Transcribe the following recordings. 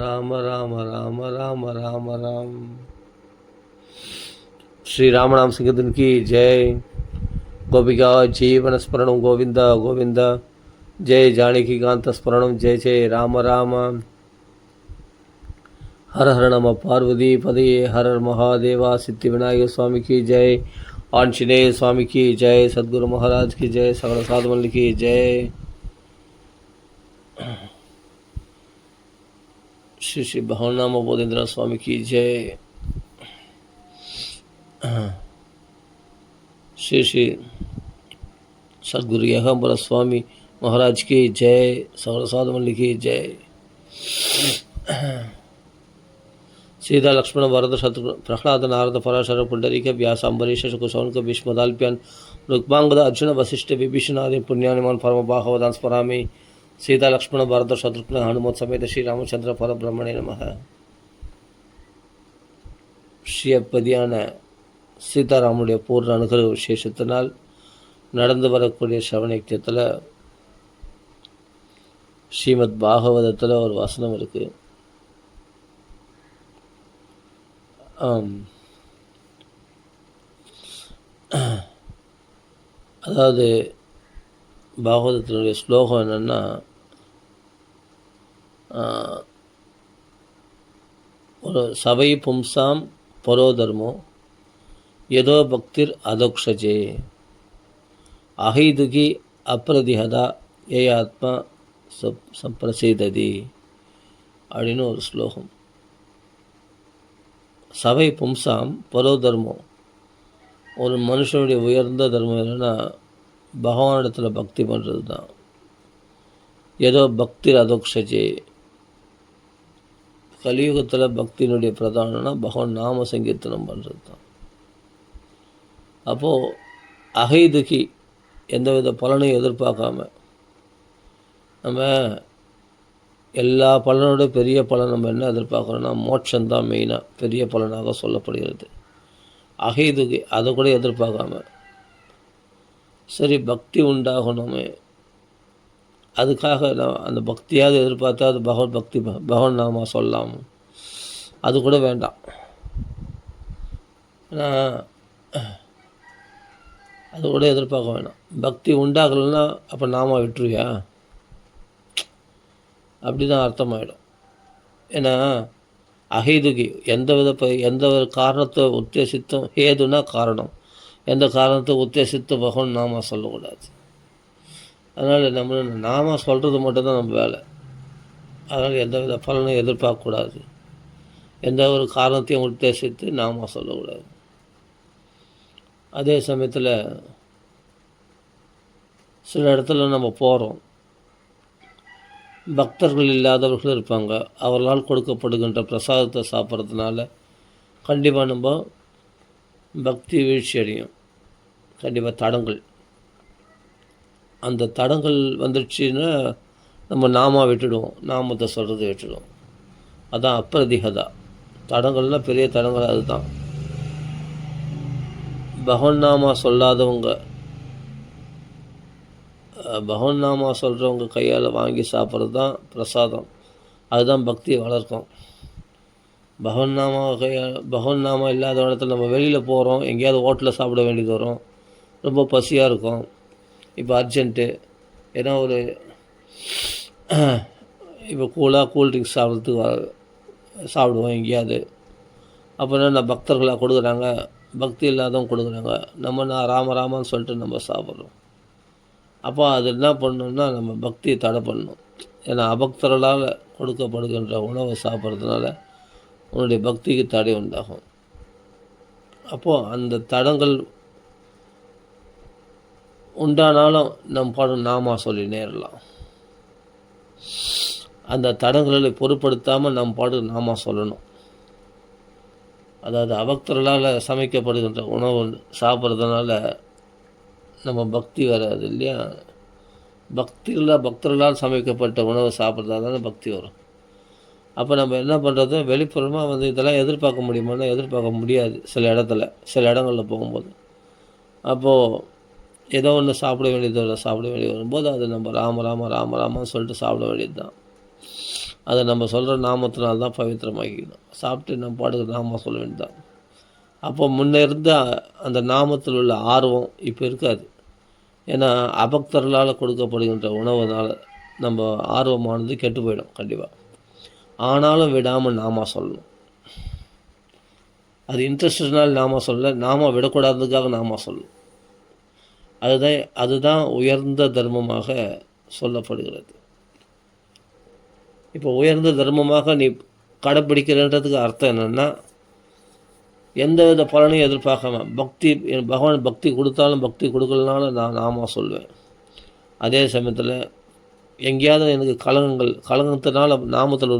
ராம ராம ராம ராம ராம ராம். ஸ்ரீ ராமநாம சிங்கத்தின் கி ஜெய். கோபிகா ஜீவன ஸ்மரணம் கோவிந்தா கோவிந்தா. ஜெய் ஜானகி காந்த ஸ்மரணம் ஜெய் ஜெய் ராம ராம. हर हर नम पार्वती पदये हर हर महादेवा. सिद्धि विनायक स्वामी की जय. आंजनेय स्वामी की जय. सद्गुरु महाराज की जय. सकल साधुमल की जय. श्री श्री भवनाम बोधेंद्र स्वामी की जय. श्री श्री सद्गुरु यगंबर स्वामी महाराज की जय. सकल साधुमल की जय. सीता लक्ष्मण भरत शत्रु प्रह्लाद नारद पराशर पुंडरीक व्यास अम्बरीश कुशौनक भीष्मदाल्प्यान् रुक्मांगद अर्जुन वशिष्ठ विभीषणादि पुण्यानिमान परम भागवतान् स्मरामि. सीता लक्ष्मण भरत शत्रुघ्न हनुमत समेत श्री रामचंद्र परब्रह्मणे नमः. ஸ்ரீயப்பதியான சீதாராமனுடைய பூர்ண அனுகிரக விசேஷத்தினால் நடந்து வரக்கூடிய சிரவணயத்தில் ஸ்ரீமத் பாகவதத்தில் ஒரு வசனம் இருக்குது. அதாவது பாகவதத்தினுடைய ஸ்லோகம் என்னென்னா, ஒரு சபை பும்சாம் பரோதர்மோ யதோ பக்திர் அதோக்ஷஜே அஹைதுகி அப்ரதிஹதா ஏ ஆத்மா சம்பிரசேததி அப்படின்னு ஒரு ஸ்லோகம். சபை பும்சாம் பரோ தர்மம், ஒரு மனுஷனுடைய உயர்ந்த தர்மம் என்னென்னா பகவானிடத்தில் பக்தி பண்ணுறது தான். ஏதோ பக்தி அதோக்ஷஜே, கலியுகத்தில் பக்தியினுடைய பிரதானம்னா பகவான் நாம சங்கீர்த்தனம் பண்ணுறது தான். அப்போது அகைதுகி, எந்தவித பலனையும் எதிர்பார்க்காம, நம்ம எல்லா பலனோட பெரிய பலன் நம்ம என்ன எதிர்பார்க்குறோன்னா மோட்சந்தான் மெயினாக பெரிய பலனாக சொல்லப்படுகிறது. அகைதுகி, அதை கூட எதிர்பார்க்காம சரி பக்தி உண்டாகணுமே, அதுக்காக நான் அந்த பக்தியாவது எதிர்பார்த்தா அது பகவத் பக்தி பகவான் நாம சொல்லலாம், அது கூட வேண்டாம். ஆனால் அது கூட எதிர்பார்க்க வேண்டாம். பக்தி உண்டாகலைன்னா அப்போ நாம விட்டுருவியா, அப்படி தான் அர்த்தமாயிடும். ஏன்னா அஹைதுகி, எந்த ஒரு காரணத்தை உத்தேசித்தும், ஹேதுனா காரணம், எந்த காரணத்தை உத்தேசித்து பகவான் நாம சொல்லக்கூடாது. அதனால் நம்ம நாம சொல்கிறது மட்டும்தான் நம்ம வேலை. அதனால் எந்தவித பலனையும் எதிர்பார்க்கக்கூடாது, எந்த ஒரு காரணத்தையும் உத்தேசித்து நாம சொல்லக்கூடாது. அதே சமயத்தில் சில இடத்துல நம்ம போகிறோம், பக்தர்கள் இல்லாதவர்கள் இருப்பாங்க, அவர்களால் கொடுக்கப்படுகின்ற பிரசாதத்தை சாப்பிட்றதுனால கண்டிப்பாக நம்ம பக்தி வீழ்ச்சி அடையும். கண்டிப்பாக தடங்கள், அந்த தடங்கள் வந்துடுச்சுன்னா நம்ம நாம விட்டுடுவோம், நாமத்தை சொல்கிறத விட்டுடுவோம். அதான் அப்ரதிகதா. தடங்கள்னால் பெரிய தடங்கள் அதுதான். பகவன் நாமா சொல்லாதவங்க, பகவன் நாமா சொல்கிறவங்க கையால் வாங்கி சாப்பிட்றது தான் பிரசாதம், அதுதான் பக்தியை வளர்க்கும். பகவன் நாமா இல்லாத இடத்துல நம்ம வெளியில் போகிறோம், எங்கேயாவது ஹோட்டலில் சாப்பிட வேண்டியது வரும், ரொம்ப பசியாக இருக்கும், இப்போ அர்ஜென்ட்டு, ஏன்னா ஒரு இப்போ கூல்ட்ரிங்க்ஸ் சாப்பிடுவோம் எங்கேயாவது. அப்போ என்ன பக்தர்களாக கொடுக்குறாங்க, பக்தி இல்லாதவங்க கொடுக்குறாங்க, நம்ம நான் ராமராமான்னு சொல்லிட்டு நம்ம சாப்பிட்றோம். அப்போ அது என்ன பண்ணணும்னா நம்ம பக்தியை தடை பண்ணணும். ஏன்னா அபக்தர்களால் கொடுக்கப்படுகின்ற உணவை சாப்பிட்றதுனால உன்னுடைய பக்திக்கு தடை உண்டாகும். அப்போது அந்த தடங்கள் உண்டானாலும் நம் பாடம் நாமா சொல்லி நேரலாம். அந்த தடங்களை பொருட்படுத்தாமல் நம் பாடு நாமா சொல்லணும். அதாவது அபக்தர்களால் சமைக்கப்படுகின்ற உணவு சாப்பிட்றதுனால நம்ம பக்தி வராது இல்லையா. பக்தர்களால் சமைக்கப்பட்ட உணவு சாப்பிட்றதா தானே பக்தி வரும். அப்போ நம்ம என்ன பண்ணுறது, வெளிப்புறமாக இதெல்லாம் எதிர்பார்க்க முடியுமான்னா எதிர்பார்க்க முடியாது. சில இடங்களில் போகும்போது அப்போது ஏதோ ஒன்று சாப்பிட வேண்டியது வரும்போது அது நம்ம ராம ராம ராம ராமான்னு சொல்லிட்டு சாப்பிட வேண்டியது தான். அதை நம்ம சொல்கிற நாமத்தினால்தான் தான் பவித்திரமாக்கிக்கணும். சாப்பிட்டு நம்ம பாட்டுக்கு நாமம் சொல்ல வேண்டியது தான். அப்போ முன்னே இருந்த அந்த நாமத்தில் உள்ள ஆர்வம் இப்போ இருக்காது. ஏன்னா அபக்தர்களால் கொடுக்கப்படுகின்ற உணவுனால் நம்ம ஆர்வமானது கெட்டு போயிடும் கண்டிப்பாக. ஆனாலும் விடாமல் நாம சொல்லணும். அது இன்ட்ரெஸ்ட்னால நாம சொல்ல, நாம விடக்கூடாததுக்காக நாம சொல்லணும். அதுதான் உயர்ந்த தர்மமாக சொல்லப்படுகிறது. இப்போ உயர்ந்த தர்மமாக நீ கடைப்பிடிக்கிறன்றதுக்கு அர்த்தம் என்னென்னா, எந்த வித பலனையும் எதிர்பார்க்காம பகவான் பக்தி கொடுத்தாலும் பக்தி கொடுக்கலனாலும் நான் நாம சொல்வேன். அதே சமயத்தில் எங்கேயாவது எனக்கு கலங்கத்தினால நாமத்தில்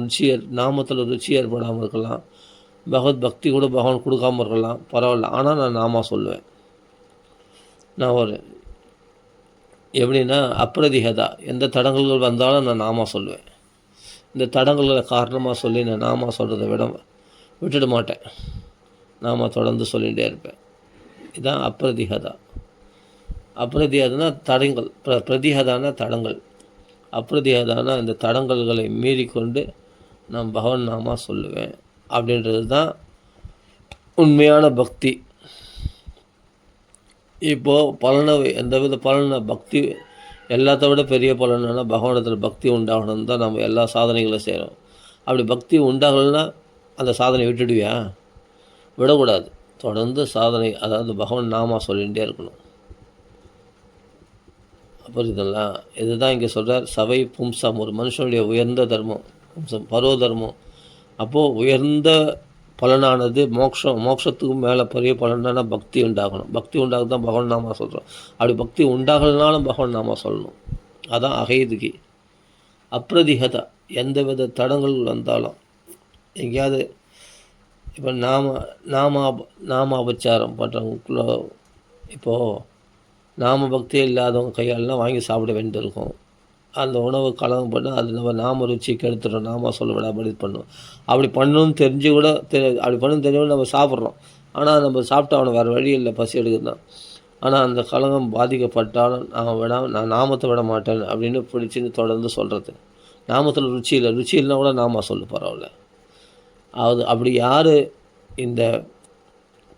ருச்சி ஏற்படாமல் இருக்கலாம். பகவத் பக்தி கூட பகவான் கொடுக்காமல் இருக்கலாம், பரவாயில்ல. ஆனால் நான் நாம சொல்லுவேன். நான் எப்படின்னா அப்ரதிகதா, எந்த தடங்கல்கள் வந்தாலும் நான் நாம சொல்லுவேன். இந்த தடங்களை காரணமாக சொல்லி நான் நாம சொல்கிறத விட்டுட மாட்டேன். நாம தொடர்ந்து சொல்லிகிட்டே இருப்பேன். இதுதான் அப்ரதிகதா. அப்ரதிகதனா தடங்கள், பிரதிகதான தடங்கள். அப்ரதிகதான இந்த தடங்கல்களை மீறிக்கொண்டு நான் பகவான் நாம சொல்லுவேன் அப்படின்றது தான் உண்மையான பக்தி. இப்போது எந்தவித பக்தி எல்லாத்த விட பெரிய பலன்னா பகவானத்தில் பக்தி உண்டாகணும்னு தான் நம்ம எல்லா சாதனைகளும் செய்கிறோம். அப்படி பக்தி உண்டாகலைன்னா அந்த சாதனை விட்டுடுவியா? விடக்கூடாது. தொடர்ந்து சாதனை, அதாவது பகவான் நாமா சொல்லிகிட்டே இருக்கணும். புரியுதுங்களா? இதுதான் இங்கே சொல்கிறார். சவை பும்சம், ஒரு மனுஷனுடைய உயர்ந்த தர்மம், பும்சம் பரோ தர்மம். அப்போது உயர்ந்த பலனானது மோட்சத்துக்கும் மேலே பெரிய பலனான பக்தி உண்டாகணும். பக்தி உண்டாக தான் பகவான் நாமா சொல்கிறோம். அப்படி பக்தி உண்டாகலனாலும் பகவான் நாமா சொல்லணும். அதான் அகைதுகி. அப்ரதிகதா, எந்த வித தடங்கள் வந்தாலும் எங்கேயாவது இப்போ நாம அபச்சாரம் பண்ணுறவங்களுக்குள்ள இப்போது நாம பக்தியே இல்லாதவங்க கையாலெலாம் வாங்கி சாப்பிட வேண்டியிருக்கும். அந்த உணவு கலகம் பண்ணால் அது நம்ம நாம ருச்சி கெடுத்துடும். நாம சொல்ல விடாமல் பண்ணும். அப்படி பண்ணணும்னு தெரிஞ்சு கூட அப்படி பண்ணணும்னு தெரிஞ்சு கூட நம்ம சாப்பிட்றோம். ஆனால் நம்ம சாப்பிட்டா அவனை வேறு வழி இல்லை, பசி எடுக்குது தான். ஆனால் அந்த கலகம் பாதிக்கப்பட்டாலும் நான் நாமத்தை விட மாட்டேன் அப்படின்னு பிடிச்சின்னு தொடர்ந்து சொல்கிறது. நாமத்தில் ருச்சி இல்லைன்னா கூட நாம சொல்லு, பரவாயில்ல. அப்படி யார் இந்த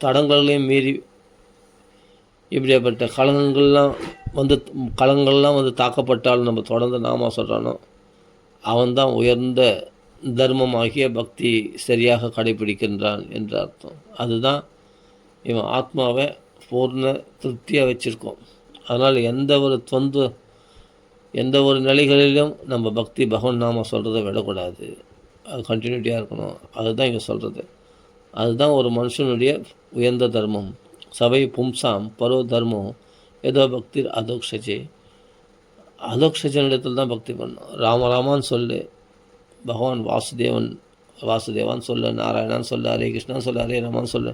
தடங்களையும் மீறி இப்படிப்பட்ட கலங்கள்லாம் தாக்கப்பட்டாலும் நம்ம தொடர்ந்து நாம சொல்கிறானோ அவன்தான் உயர்ந்த தர்மமாகிய பக்தி சரியாக கடைபிடிக்கின்றான் என்ற அர்த்தம். அதுதான் இவன் ஆத்மாவை பூர்ண திருப்தியாக வச்சுருக்கோம். அதனால் எந்த ஒரு நிலைகளிலும் நம்ம பக்தி பகவான் நாம சொல்கிறத விடக்கூடாது. அது கண்டினியூட்டியாக இருக்கணும். அதுதான் இங்கே சொல்கிறது. அதுதான் ஒரு மனுஷனுடைய உயர்ந்த தர்மம். சபை பும்சாம் பரோ தர்மம் ஏதோ பக்தி அதோக்ஷஜே. அதோக்ஷஜனிடத்தில் தான் பக்தி பண்ணணும். ராமராமான்னு சொல்லு, பகவான் வாசுதேவான்னு சொல்லு, நாராயணான்னு சொல்லு, ஹரே கிருஷ்ணான்னு சொல்லு, ஹரே ராமான்னு சொல்லு.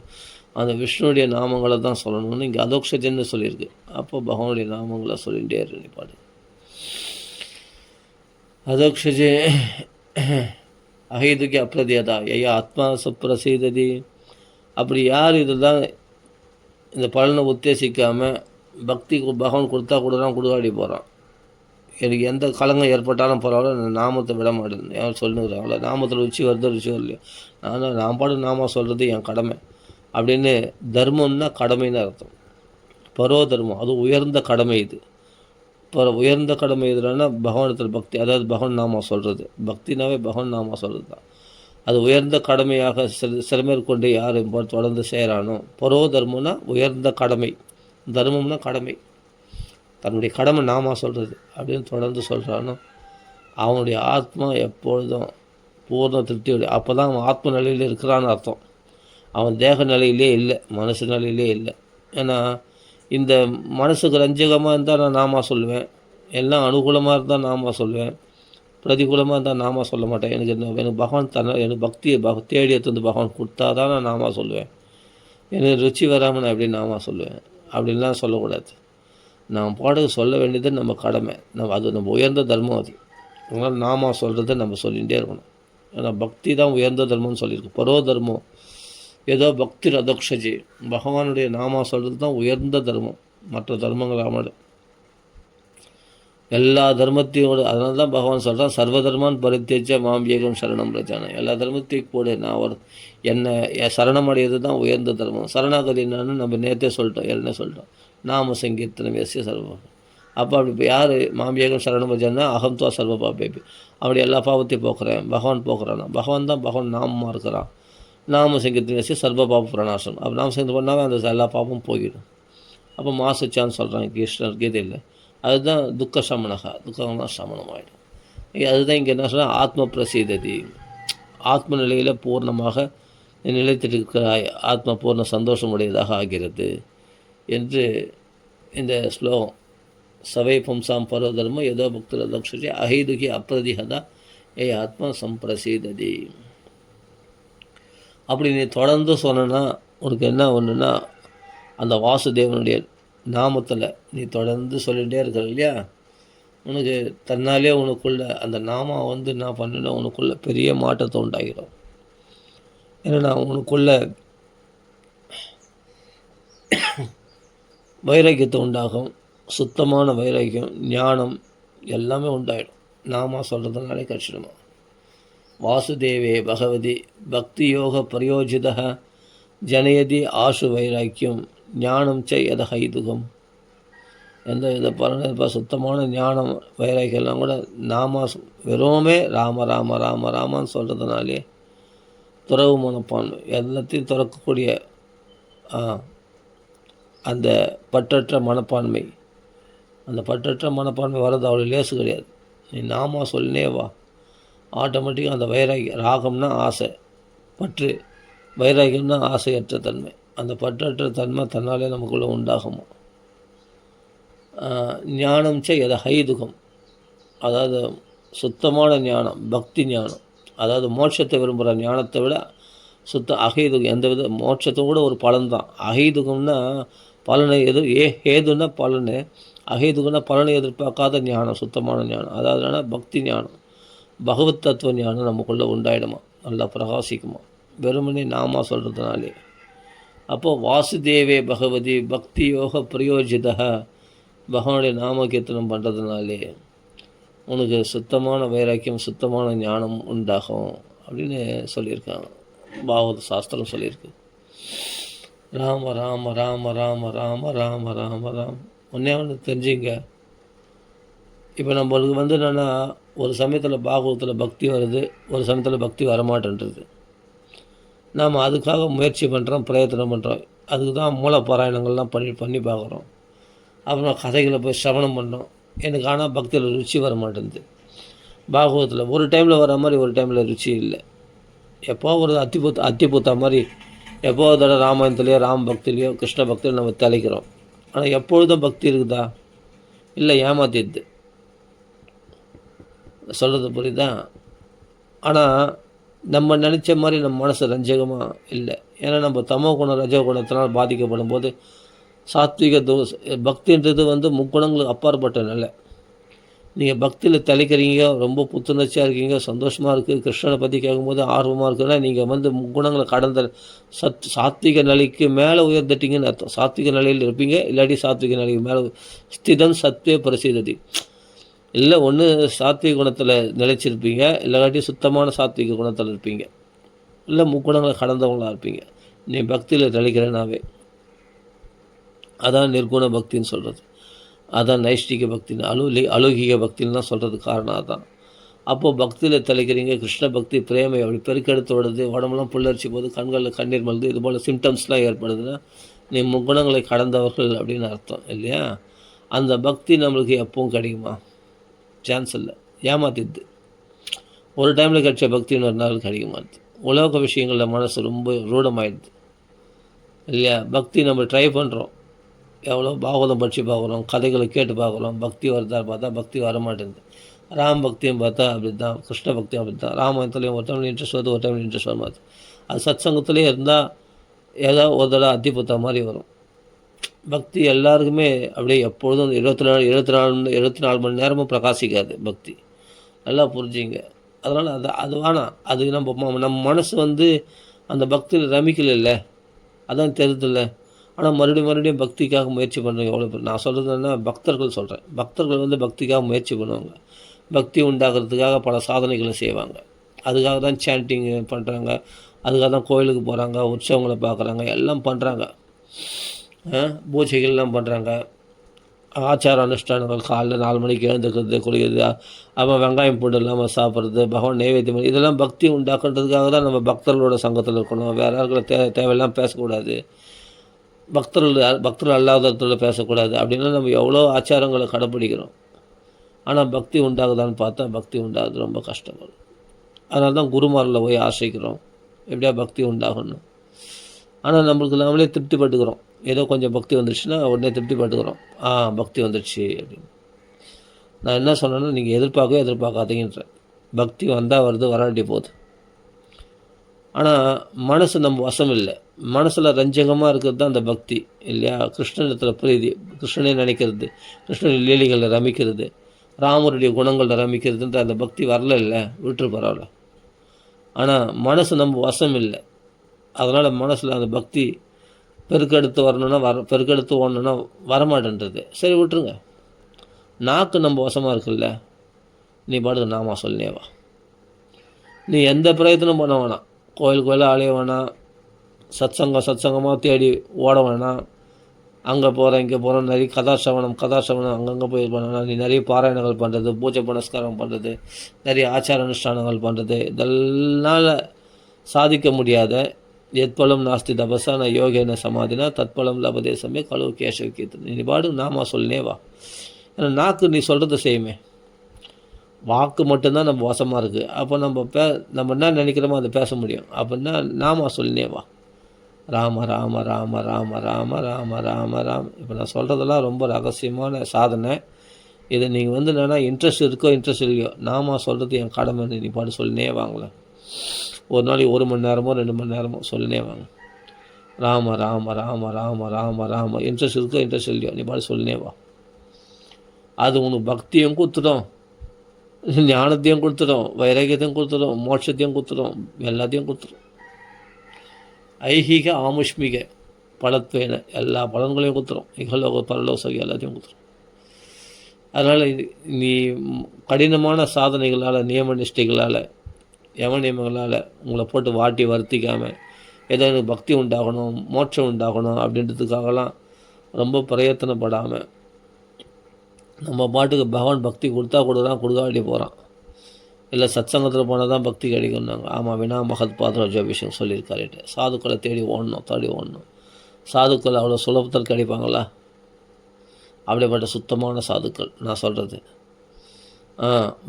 அந்த விஷ்ணுடைய நாமங்களை தான் சொல்லணும்னு இங்கே அதோக்ஷஜன்னு சொல்லியிருக்கு. அப்போ பகவானுடைய நாமங்களை சொல்லிகிட்டே இருக்கு பாடு. அதோக்ஷஜே அஹைதுக்கு அப்ரதியதா ஐயா ஆத்மா சுப்ரசீததி. அப்படி யார் இதுதான் இந்த பலனை உத்தேசிக்காமல் பக்தி பகவான் கொடுக்காடி போகிறான். எனக்கு எந்த கலங்கம் ஏற்பட்டாலும் பரவாயில்ல, நான் நாமத்தை விட மாட்டேன். யாரும் சொல்லுங்கிறாங்களே, நாமத்தில் ருச்சி வரலையோ, நான் பாட்டு நாம சொல்கிறது என் கடமை அப்படின்னு. தர்மம்னா கடமைன்னு அர்த்தம். பரோ தர்மம், அது உயர்ந்த கடமை. இது உயர்ந்த கடமை எதுனா பகவானத்தில் பக்தி, அதாவது பகவான் நாம சொல்கிறது. பக்தினாவே பகவான் நாம சொல்கிறது தான். அது உயர்ந்த கடமையாக சிறமேற்கொண்டு யார் தொடர்ந்து செய்கிறானோ. பரோ தர்மம்னா உயர்ந்த கடமை, தர்மம்னா கடமை, தன்னுடைய கடமை நாம சொல்கிறது அப்படின்னு தொடர்ந்து சொல்கிறானோ அவனுடைய ஆத்மா எப்பொழுதும் பூர்ண திருப்தியோடைய. அப்போ தான் அவன் ஆத்ம நிலையில் இருக்கிறான்னு அர்த்தம். அவன் தேக நிலையிலே இல்லை, மனசு நிலையிலே இல்லை. ஏன்னா இந்த மனசுக்கு ரஞ்சகமாக இருந்தால் நான் நாம சொல்லுவேன், எல்லாம் அனுகூலமாக இருந்தால் நாம சொல்லுவேன். பிரதிகூலமாக இருந்தால் நாமா சொல்ல மாட்டேன். எனக்கு பகவான் எனக்கு பக்தியை தேடி எடுத்து வந்து பகவான் கொடுத்தா தான் நான் நாமா சொல்லுவேன். எனக்கு ருச்சி வராமல் நான் எப்படி நாமா சொல்லுவேன்? அப்படின்லாம் சொல்லக்கூடாது. நாம் பாட்டுக்கு சொல்ல வேண்டியது நம்ம கடமை. அது நம்ம உயர்ந்த தர்மம் அது. அதனால் நாமா சொல்கிறத நம்ம சொல்லிகிட்டே இருக்கணும். ஏன்னா பக்தி தான் உயர்ந்த தர்மம்னு சொல்லியிருக்கு. பரோ தர்மம் ஏதோ பக்தி ரதக்ஷஜி, பகவானுடைய நாமா சொல்கிறது தான் உயர்ந்த தர்மம். மற்ற தர்மங்களாமல் எல்லா தர்மத்தையோடு, அதனால தான் பகவான் சொல்கிறான், சர்வ தர்மான் பரித்தேஜ மாம் ஏகம் சரணம் பிரஜான. எல்லா தர்மத்தையும் கூட நான் என்னை சரணம் அடையிறது தான் உயர்ந்த தர்மம். சரணாகதி என்னன்னு நம்ம நேற்றே சொல்லிட்டோம், என்ன சொல்லிட்டோம், நாம சங்கீர்த்தனம் எஸ்ய சர்வம். அப்போ அப்படி இப்போ யார் மாம் ஏகம் சரணம் பிரஜானா, அகம் துவா சர்வ பாபேபி. அப்படி எல்லா பாவத்தையும் போக்குறேன், பகவான் போக்குறானா, பகவான் நாமமாக இருக்கிறான். நாம சங்கீர்த்தனம் எஸ்ய சர்வ பாப பிரணாசம். அப்போ நாம சங்கீர்த்தம் பண்ணாவே அந்த எல்லா பாவமும் போயிடும். அப்போ மாசுச்சான்னு சொல்கிறாங்க கிருஷ்ணர் கீதையில். அதுதான் துக்க சமனகா, துக்கம்லாம் சமனமாயிடும். அதுதான் இங்கே என்ன சொன்னால், ஆத்ம பிரசீததி, ஆத்ம நிலையில் பூர்ணமாக நிலைத்திருக்கிறாய், ஆத்ம பூர்ண சந்தோஷமுடையதாக ஆகிறது என்று இந்த ஸ்லோகம். சவை பும்சாம் பரோதர்ம ஏதோ பக்தர் தக்ஷி அஹைதுகி அப்பிரதிஹதா ஏ ஆத்மா சம்பிரசீததி. அப்படி நீ தொடர்ந்து சொன்னா உனக்கு என்ன ஒன்றுன்னா, அந்த வாசுதேவனுடைய நாமத்தில் நீ தொடர்ந்து சொல்லிகிட்டே இருக்கிற இல்லையா, உனக்கு தன்னாலே உனக்குள்ள அந்த நாமா என்ன பண்ணுன்னா உனக்குள்ள பெரிய மாற்றத்தை உண்டாகிறோம். ஏன்னா உனக்குள்ள வைராக்கியத்தை உண்டாகும், சுத்தமான வைராக்கியம், ஞானம் எல்லாமே உண்டாயிடும். நாமா சொல்கிறதுனாலே கட்சிடுமா. வாசுதேவே பகவதி பக்தி யோக பிரயோஜித ஜனயதி ஆசு வைராக்கியம் ஞானம் எத ஹைதுகம். எந்த வித பலனை சுத்தமான ஞானம் வைராக்கியெல்லாம் கூட நாம வெறுமே ராம ராம ராம ராமான்னு சொல்கிறதுனாலே துறவு மனப்பான்மை எல்லாத்தையும் துறக்கக்கூடிய அந்த பற்றற்ற மனப்பான்மை, அந்த பற்றற்ற மனப்பான்மை வர்றது அவ்வளோ லேசு கிடையாது. நீ நாமா சொல்லினே வா, ஆட்டோமேட்டிக்காக அந்த வைராக்கியம், ராகம்னா ஆசை, பற்று, வைராக்கியம்னா ஆசையற்ற தன்மை, அந்த பற்றற்ற தன்மை தன்னாலே நமக்குள்ளே உண்டாகுமா. ஞானம் எதை ஹைதுகம், அதாவது சுத்தமான ஞானம், பக்தி ஞானம், அதாவது மோட்சத்தை விரும்புகிற ஞானத்தை விட அகைதுகம், எந்த வித மோட்சத்தும் கூட ஒரு பலன் தான். அகைதுகம்னா பலனை ஹேதுன்னா பலனு, அகைதுகம்னா பலனை எதிர்பார்க்காத ஞானம், சுத்தமான ஞானம். அதாவது பக்தி ஞானம், பகவத் தத்துவ ஞானம் நமக்குள்ளே உண்டாயிடுமா, நல்லா பிரகாசிக்குமா வெறுமனே நாமா சொல்கிறதுனாலே. அப்போது வாசுதேவே பகவதி பக்தி யோக பிரயோஜித, பகவானுடைய நாம கீர்த்தனம் பண்ணுறதுனாலே உனக்கு சுத்தமான வைராக்கியம், சுத்தமான ஞானம் உண்டாகும் அப்படின்னு சொல்லியிருக்காங்க. பாகவத சாஸ்திரம் சொல்லியிருக்கு. ராம ராம ராம ராம ராம ராம ராம ராம். ஒன்றே ஒன்று தெரிஞ்சுங்க, இப்போ நம்மளுக்கு என்னென்னா, ஒரு சமயத்தில் பாகவத்தில் பக்தி வருது, ஒரு சமயத்தில் பக்தி வரமாட்டேன்றது. நாம் அதுக்காக முயற்சி பண்ணுறோம், பிரயத்தனம் பண்ணுறோம். அதுக்கு தான் மூல பாராயணங்கள்லாம் பண்ணி பார்க்குறோம். அப்புறம் கதைகளை போய் சிரவணம் பண்ணோம். எனக்கு ஆனால் பக்தியில் ருச்சி வர மாட்டேங்குது. பாகவத்தில் ஒரு டைமில் வர மாதிரி ஒரு டைமில் ருச்சி இல்லை. எப்போ ஒரு அத்திபூத்தா மாதிரி எப்போ தடவை ராமாயணத்துலேயோ ராம பக்திலேயோ கிருஷ்ண பக்தியிலையோ நம்ம தலைக்கிறோம். ஆனால் எப்பொழுதும் பக்தி இருக்குதா? இல்லை, ஏமாத்திடுது. சொல்கிறது புரியுதா? ஆனால் நம்ம நினச்ச மாதிரி நம்ம மனசு ரஞ்சகமாக இல்லை. ஏன்னா நம்ம தமோ குணம் ரஜோ குணத்தினால் பாதிக்கப்படும் போது சாத்விக பக்தின்றது முக்குணங்களுக்கு அப்பாற்பட்ட நிலை. நீங்கள் பக்தியில் தலைக்கிறீங்க, ரொம்ப புத்துணர்ச்சியாக இருக்கீங்க, சந்தோஷமாக இருக்குது, கிருஷ்ணனை பற்றி கேட்கும்போது ஆர்வமாக இருக்குன்னா நீங்கள் முக்குணங்களை கடந்த சாத்விக நிலைக்கு மேலே உயர்ந்துட்டீங்கன்னு அர்த்தம். சாத்விக நிலையில் இருப்பீங்க, இல்லாட்டி சாத்விக நிலைக்கு மேலே ஸ்திதம் சத்வே பிரசிததி. இல்லை ஒன்று சாத்விக குணத்தில் நிலைச்சிருப்பீங்க, இல்லாட்டி சுத்தமான சாத்விக குணத்தில் இருப்பீங்க, இல்லை முக்குணங்களை கடந்தவங்களாக இருப்பீங்க. நீ பக்தியில் நிலைக்கிறேனாவே அதான் நிர்குண பக்தின்னு சொல்கிறது. அதான் நைஷ்டிக பக்தின்னு அலௌகிக பக்தின்னு தான் சொல்கிறது. காரணம் அதான். அப்போது பக்தியில் தலைக்கிறீங்க, கிருஷ்ண பக்தி பிரேமை அப்படி பெருக்கெடுத்து விடுது, உடம்புலாம் புல்லரிச்சு போது, கண்களில் கண்ணீர் மல்து, இது போல் சிம்டம்ஸ்லாம் ஏற்படுதுன்னா நீ முக்குணங்களை கடந்தவர்கள் அப்படின்னு அர்த்தம் இல்லையா? அந்த பக்தி நம்மளுக்கு எப்பவும் கிடைக்குமா? சான்ஸ் இல்லை, ஏமாத்திடுது. ஒரு டைமில் கிடைச்ச பக்தி இன்னொரு நாள் கிடைக்க மாட்டுது. உலக விஷயங்களில் மனசு ரொம்ப ரூடமாயிடுது இல்லையா? பக்தி நம்ம ட்ரை பண்ணுறோம், எவ்வளோ பாகவதம் படித்து பார்க்குறோம், கதைகளை கேட்டு பார்க்குறோம், பக்தி வருதா பார்த்தா பக்தி வரமாட்டேங்குது. ராம் பக்தியும் பார்த்தா அப்படி தான், கிருஷ்ண பக்தியும் அப்படி தான். ராமாயணத்துலேயும் ஒரு டைம் இன்ட்ரெஸ்ட் வருது, ஒரு டைம் இன்ட்ரெஸ்ட் வர மாதிரி. அது சத் சங்கத்துலேயே இருந்தால் ஏதோ ஒரு தடவை அத்தி புத்தா மாதிரி வரும். பக்தி எல்லாருக்குமே அப்படியே எப்பொழுதும் 24 மணி நேரமும் பிரகாசிக்காது பக்தி. நல்லா புரிஞ்சுங்க. அதனால் அது வேணாம். அது நம்ம மனசு அந்த பக்தியில் ரமிக்கல, அதான் தெரியுதுல்ல. ஆனால் மறுபடியும் பக்திக்காக முயற்சி பண்ணுறவங்க எவ்வளோ பேர். நான் சொல்கிறது என்ன, பக்தர்கள் சொல்கிறேன். பக்தர்கள் பக்திக்காக முயற்சி பண்ணுவாங்க. பக்தி உண்டாகிறதுக்காக பல சாதனைகளை செய்வாங்க. அதுக்காக தான் சாண்டிங் பண்ணுறாங்க, அதுக்காக தான் கோயிலுக்கு போகிறாங்க, உற்சவங்களை பார்க்குறாங்க, எல்லாம் பண்ணுறாங்க. பூஜைகள்லாம் பண்ணுறாங்க. ஆச்சார அனுஷ்டானங்கள் காலைல 4 மணிக்கு எழுந்துக்கிறது, குளிக்கிறது, அவன் வெங்காயம் பூண்டு இல்லாமல் சாப்பிட்றது, பகவான் நைவேத்தியம், இதெல்லாம் பக்தி உண்டாக்குன்றதுக்காக தான் நம்ம பக்தர்களோட சங்கத்தில் இருக்கணும். வேறு யாருக்குள்ள தேவையெல்லாம் பேசக்கூடாது. பக்தர்கள் அல்லாதவர்களோட பேசக்கூடாது. அப்படின்னா நம்ம எவ்வளோ ஆச்சாரங்களை கடைப்பிடிக்கிறோம். ஆனால் பக்தி உண்டாகுதான்னு பார்த்தா பக்தி உண்டாகுது ரொம்ப கஷ்டப்படும். அதனால தான் குருமாரில் போய் ஆசைக்கிறோம், எப்படியா பக்தி உண்டாகணும். ஆனால் நம்மளுக்கு நாமளே திருப்திப்பட்டுக்கிறோம். ஏதோ கொஞ்சம் பக்தி வந்துடுச்சுன்னா உடனே திருப்திப்பட்டுக்கிறோம். பக்தி வந்துடுச்சு அப்படின்னு. நான் என்ன சொன்னேன்னா, நீங்கள் எதிர்பார்க்காதீங்கன்றேன். பக்தி வந்தால் வருது, வராட்டி போகுது. ஆனால் மனசு நம்ம வசம் இல்லை. மனசில் ரஞ்சகமாக இருக்கிறது தான் அந்த பக்தி இல்லையா? கிருஷ்ணனிடத்தில் பிரீதி, கிருஷ்ணனை நினைக்கிறது, கிருஷ்ணன் லீலைகளில் ரமிக்கிறது, ராமருடைய குணங்களில் ரமிக்கிறதுன்ற அந்த பக்தி வரல இல்லை, விட்டுரு பரவாயில்ல. ஆனால் மனசு நம்ம வசம் இல்லை. அதனால் மனசில் அந்த பக்தி பெருக்கெடுத்து வரணுன்னா பெருக்கெடுத்து ஓடணுன்னா வரமாட்டேன்றது. சரி விட்டுருங்க. நாக்கு நம்ம வசமாக இருக்குல்ல, நீ பாட்டுக்கு நாமா சொல்லினே வா. நீ எந்த பிரயத்தனம் பண்ண வேணாம். கோயிலாக அலைய வேணாம், சத்சங்கமாக தேடி ஓட வேணாம். அங்கே போகிறேன் இங்கே போகிறேன், நிறைய கதாசவனம் அங்கங்கே போய் பண்ணணும். நீ நிறைய பாராயணங்கள் பண்ணுறது, பூஜை புனஸ்காரம் பண்ணுறது, நிறைய ஆச்சார அனுஷ்டானங்கள் பண்ணுறது, இதெல்லாம் சாதிக்க முடியாத எத்பலம் நாஸ்தி தபசா யோகேன சமாதினா தத்பலம் லபதேசமே கழுவு கேசவ கீர்த்தனை. நீ பாடு நாமா சொல்லினே வா. ஏன்னா நாக்கு நீ சொல்கிறத செய்யுமே. வாக்கு மட்டும்தான் நம்ம வசமாக இருக்குது. அப்போ நம்ம என்ன நினைக்கிறோமோ அதை பேச முடியும். அப்படின்னா நாமா சொல்லினே வா. ராம ராம ராம ராம ராம ராம ராம ராம. இப்போ நான் சொல்கிறதெல்லாம் ரொம்ப ரகசியமான சாதனை. இதை நீங்கள் என்னென்னா இன்ட்ரெஸ்ட் இருக்கோ இன்ட்ரெஸ்ட் இல்லையோ, நாமா சொல்கிறது என் கடமை. நீ பாட்டு சொல்லினே வாங்களேன். ஒரு நாளைக்கு 1 மணி நேரமோ 2 மணி நேரமோ சொல்லினே வாங்க. ராம ராம ராம ராம ராம ராம. இன்ட்ரெஸ்ட் இருக்கோ இன்ட்ரெஸ்ட் இல்லையோ, நீ பாட்டு சொல்லினே வா. அது உனக்கு பக்தியும் கொடுத்துடும், ஞானத்தையும் கொடுத்துடும், வைராகியத்தையும் கொடுத்துடும், மோட்சத்தையும் கொடுத்துடும், எல்லாத்தையும் கொடுத்துடும். ஐஹிக ஆமுஷ்மிக பலத்வேன எல்லா பலன்களையும் கொடுத்துரும். இகலோக பரலோசகி எல்லாத்தையும் கொடுத்துரும். அதனால் நீ கடினமான சாதனைகளால், நியம நிஷ்டைகளால், யம நியமங்களால் உங்களை போட்டு வாட்டி வருத்திக்காமல், ஏதோ எனக்கு பக்தி உண்டாகணும், மோட்சம் உண்டாகணும் அப்படின்றதுக்காகலாம் ரொம்ப பிரயத்தனப்படாமல், நம்ம பாட்டுக்கு பகவான் பக்தி கொடுத்தா கொடுக்காட்டி போகிறான். இல்லை சத்சங்கத்தில் போனால் தான் பக்தி கிடைக்கும்னாங்க. ஆமாம், வினா மகத் பாதராஜாபிஷேகம் சொல்லியிருக்காருட்டு. சாதுக்களை தேடி ஓடணும். சாதுக்கள் அவ்வளோ சுலபத்தில் கிடைப்பாங்களா? அப்படிப்பட்ட சுத்தமான சாதுக்கள் நான் சொல்கிறது.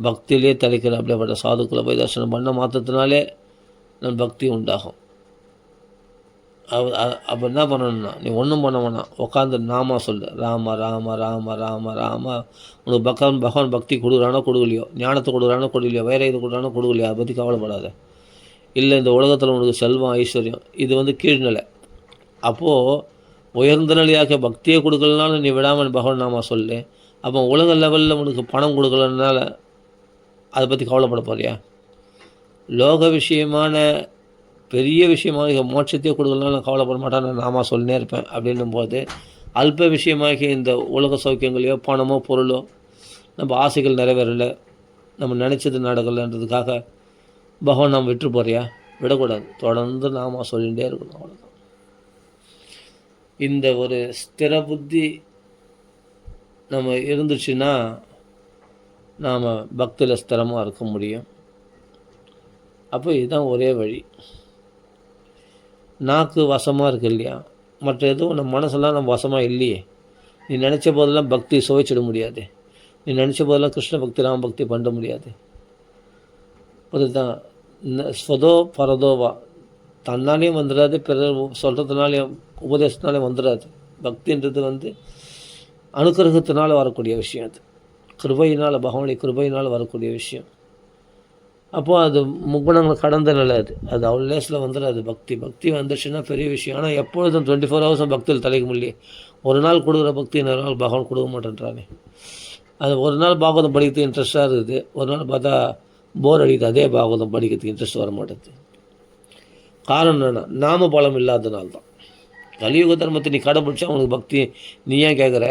பக்தியிலே தலைக்கிற அப்படிப்பட்ட சாதுக்களை போய் தரிசனம் பண்ண மாற்றத்தினாலே நம்ம பக்தி உண்டாகும். அப்போ என்ன பண்ணணும்னா, நீ ஒன்றும் பண்ண வேணாம், உட்காந்து நாமா சொல்லு. ராம ராம ராம ராம ராம. உனக்கு பகவான் பக்தி கொடுக்குறானோ கொடுக்கலையோ, ஞானத்தை கொடுக்குறானோ கொடுக்கலையோ, வேற இது கொடுக்குறானோ கொடுக்கலையோ, அதை பற்றி கவலைப்படாத. இல்லை இந்த உலகத்தில் உனக்கு செல்வம் ஐஸ்வர்யம் இது கீழ்நிலை. அப்போது உயர்ந்த நிலையாக பக்தியை கொடுக்கலனாலும் நீ விடாமல் பகவான் நாமா சொல்லு. அப்போ உலக லெவலில் உனக்கு பணம் கொடுக்கலனால அதை பற்றி கவலைப்பட போறியா? லோக விஷயமான பெரிய விஷயமாக மோட்சத்தையே கொடுக்கலாம், நான் கவலைப்பட மாட்டேன், நான் நாமா சொல்லினே இருப்பேன். அப்படின்னும் போது அல்ப விஷயமாகி இந்த உலக சௌக்கியங்களையோ பணமோ பொருளோ நம்ம ஆசைகள் நிறைவேறலை, நம்ம நினச்சது நடக்கலைன்றதுக்காக பகவான் நாம் விட்டு போறியா? விடக்கூடாது. தொடர்ந்து நாமா சொல்லிகிட்டே இருக்கணும். அவ்வளோதான். இந்த ஒரு ஸ்திர புத்தி நம்ம இருந்துச்சுன்னா நாம் பக்தியில் ஸ்திரமாக இருக்க முடியும். அப்போ இதுதான் ஒரே வழி. நாக்கு வசமாக இருக்கு இல்லையா, மற்ற எதுவும் நம்ம மனசெல்லாம் நம்ம வசமாக இல்லையே. நீ நினச்ச போதெல்லாம் பக்தி சுவைச்சிட முடியாது. நீ நினச்ச போதெல்லாம் கிருஷ்ண பக்தி ராம பக்தி பண்ண முடியாது. அதுதான் ஸ்வதோ பரதோவா. தன்னாலேயும் வந்துடாது, பிறர் சொல்கிறதுனாலையும் உபதேசத்தினாலே வந்துடாது. பக்தின்றது அனுக்கிரகத்தினால வரக்கூடிய விஷயம். அது கிருபையினால், பகவானுடைய கிருபையினால் வரக்கூடிய விஷயம். அப்போது அது முக்குணங்கள் கடந்த நிலை. அது அவ்வளோ லேஸில் வந்துடாது. பக்தி வந்துச்சுன்னா பெரிய விஷயம். ஆனால் எப்பொழுதும் 24 ஹவர்ஸும் பக்தியில் தலைக்க முடியல. ஒரு நாள் கொடுக்குற பக்தி இன்னொரு நாள் பகவான் கொடுக்க மாட்டேன்றானே. அது ஒரு நாள் பாகவதம் படிக்கிறதுக்கு இன்ட்ரெஸ்ட்டாக இருக்குது, ஒரு நாள் பார்த்தா போர் அடிக்குது, அதே பாகவதம் படிக்கிறதுக்கு இன்ட்ரெஸ்ட் வர மாட்டேது. காரணம் என்னென்னா நாம பலம் இல்லாதனால்தான். கலியுக தர்மத்தை நீ கடைப்பிடிச்சா உனக்கு பக்தி நீ ஏன் கேட்குற?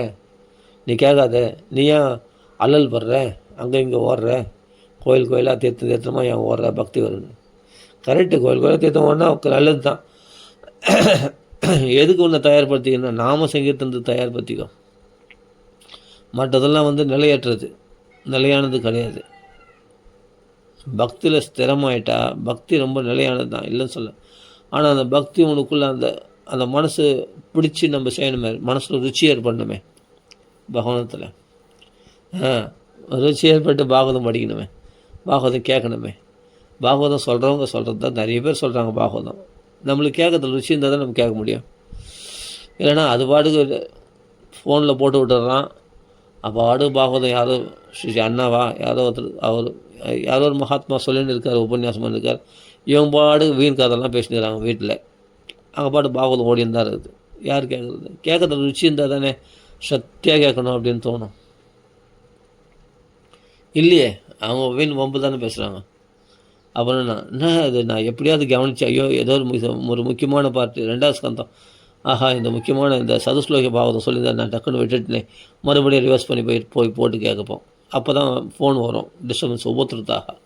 நீ கேட்காத. நீ ஏன் அல்லல் படுற? அங்கே இங்கே ஓடுற, கோயிலாக தீர்த்தமாக ஏன் ஓடுற? பக்தி வரும்னு. கரெக்டு, கோயிலாக தீர்த்தம் ஓடனா நல்லது தான். எதுக்கு ஒன்று தயார்படுத்திக்கன்னா நாம சங்கீர்த்தனத்துக்கு தயார்படுத்திக்கோ. மற்றதெல்லாம் நிலையற்றது, நிலையானது கிடையாது. பக்தியில் ஸ்திரமாயிட்டா பக்தி ரொம்ப நிலையானது தான், இல்லைன்னு சொல்ல. ஆனால் அந்த பக்தி உனக்குள்ளே அந்த மனசு பிடிச்சி நம்ம செய்யணுமே, மனசில் ருச்சி ஏற்படணுமே. பகவானத்தில் ருச்சி ஏற்பட்டு பாகவதம் படிக்கணுமே, பாகவதம் கேட்கணுமே. பாகவதம் சொல்கிறவங்க சொல்கிறது தான் நிறைய பேர் சொல்கிறாங்க. பாகவதம் நம்மளுக்கு கேட்கறதுல ருச்சி இருந்தால் தான் நம்ம கேட்க முடியும். இல்லைன்னா அது பாட்டுக்கு ஃபோனில் போட்டு விட்டுறான். அப்போ பாகவதம் யாரோ ஸ்ரீ அண்ணாவா யாரோ ஒருத்தர் யாரோ ஒரு மகாத்மா சொல்லின்னு இருக்கார், உபன்யாசம் பண்ணியிருக்கார். இவங்க பாடு வீண் கதெல்லாம் பேசினுறாங்க வீட்டில். அங்கே பாட்டு பாகவதம் ஓடின்னு தான் இருக்குது. யார் கேட்குறது? கேட்குறது ருச்சி இருந்தால் தானே சத்தியாக கேட்கணும் அப்படின்னு தோணும். இல்லையே, அவங்க வீண் வம்பு தானே பேசுகிறாங்க. அப்புறம் என்ன இது, நான் எப்படியாவது கவனிச்சு ஐயோ ஏதோ ஒரு முக்கியமான பார்ட்டு 2வது ஸ்கந்தம், ஆஹா இந்த முக்கியமான இந்த சதுஸ்லோக பாகவதம் சொல்லியிருந்தேன், நான் டக்குன்னு விட்டுட்டுனே மறுபடியும் ரிவர்ஸ் பண்ணி போய் போட்டு கேட்கப்போம். அப்போ தான் ஃபோன் வரும், டிஸ்டர்பன்ஸ் ஒவ்வொருத்தருத்தாக.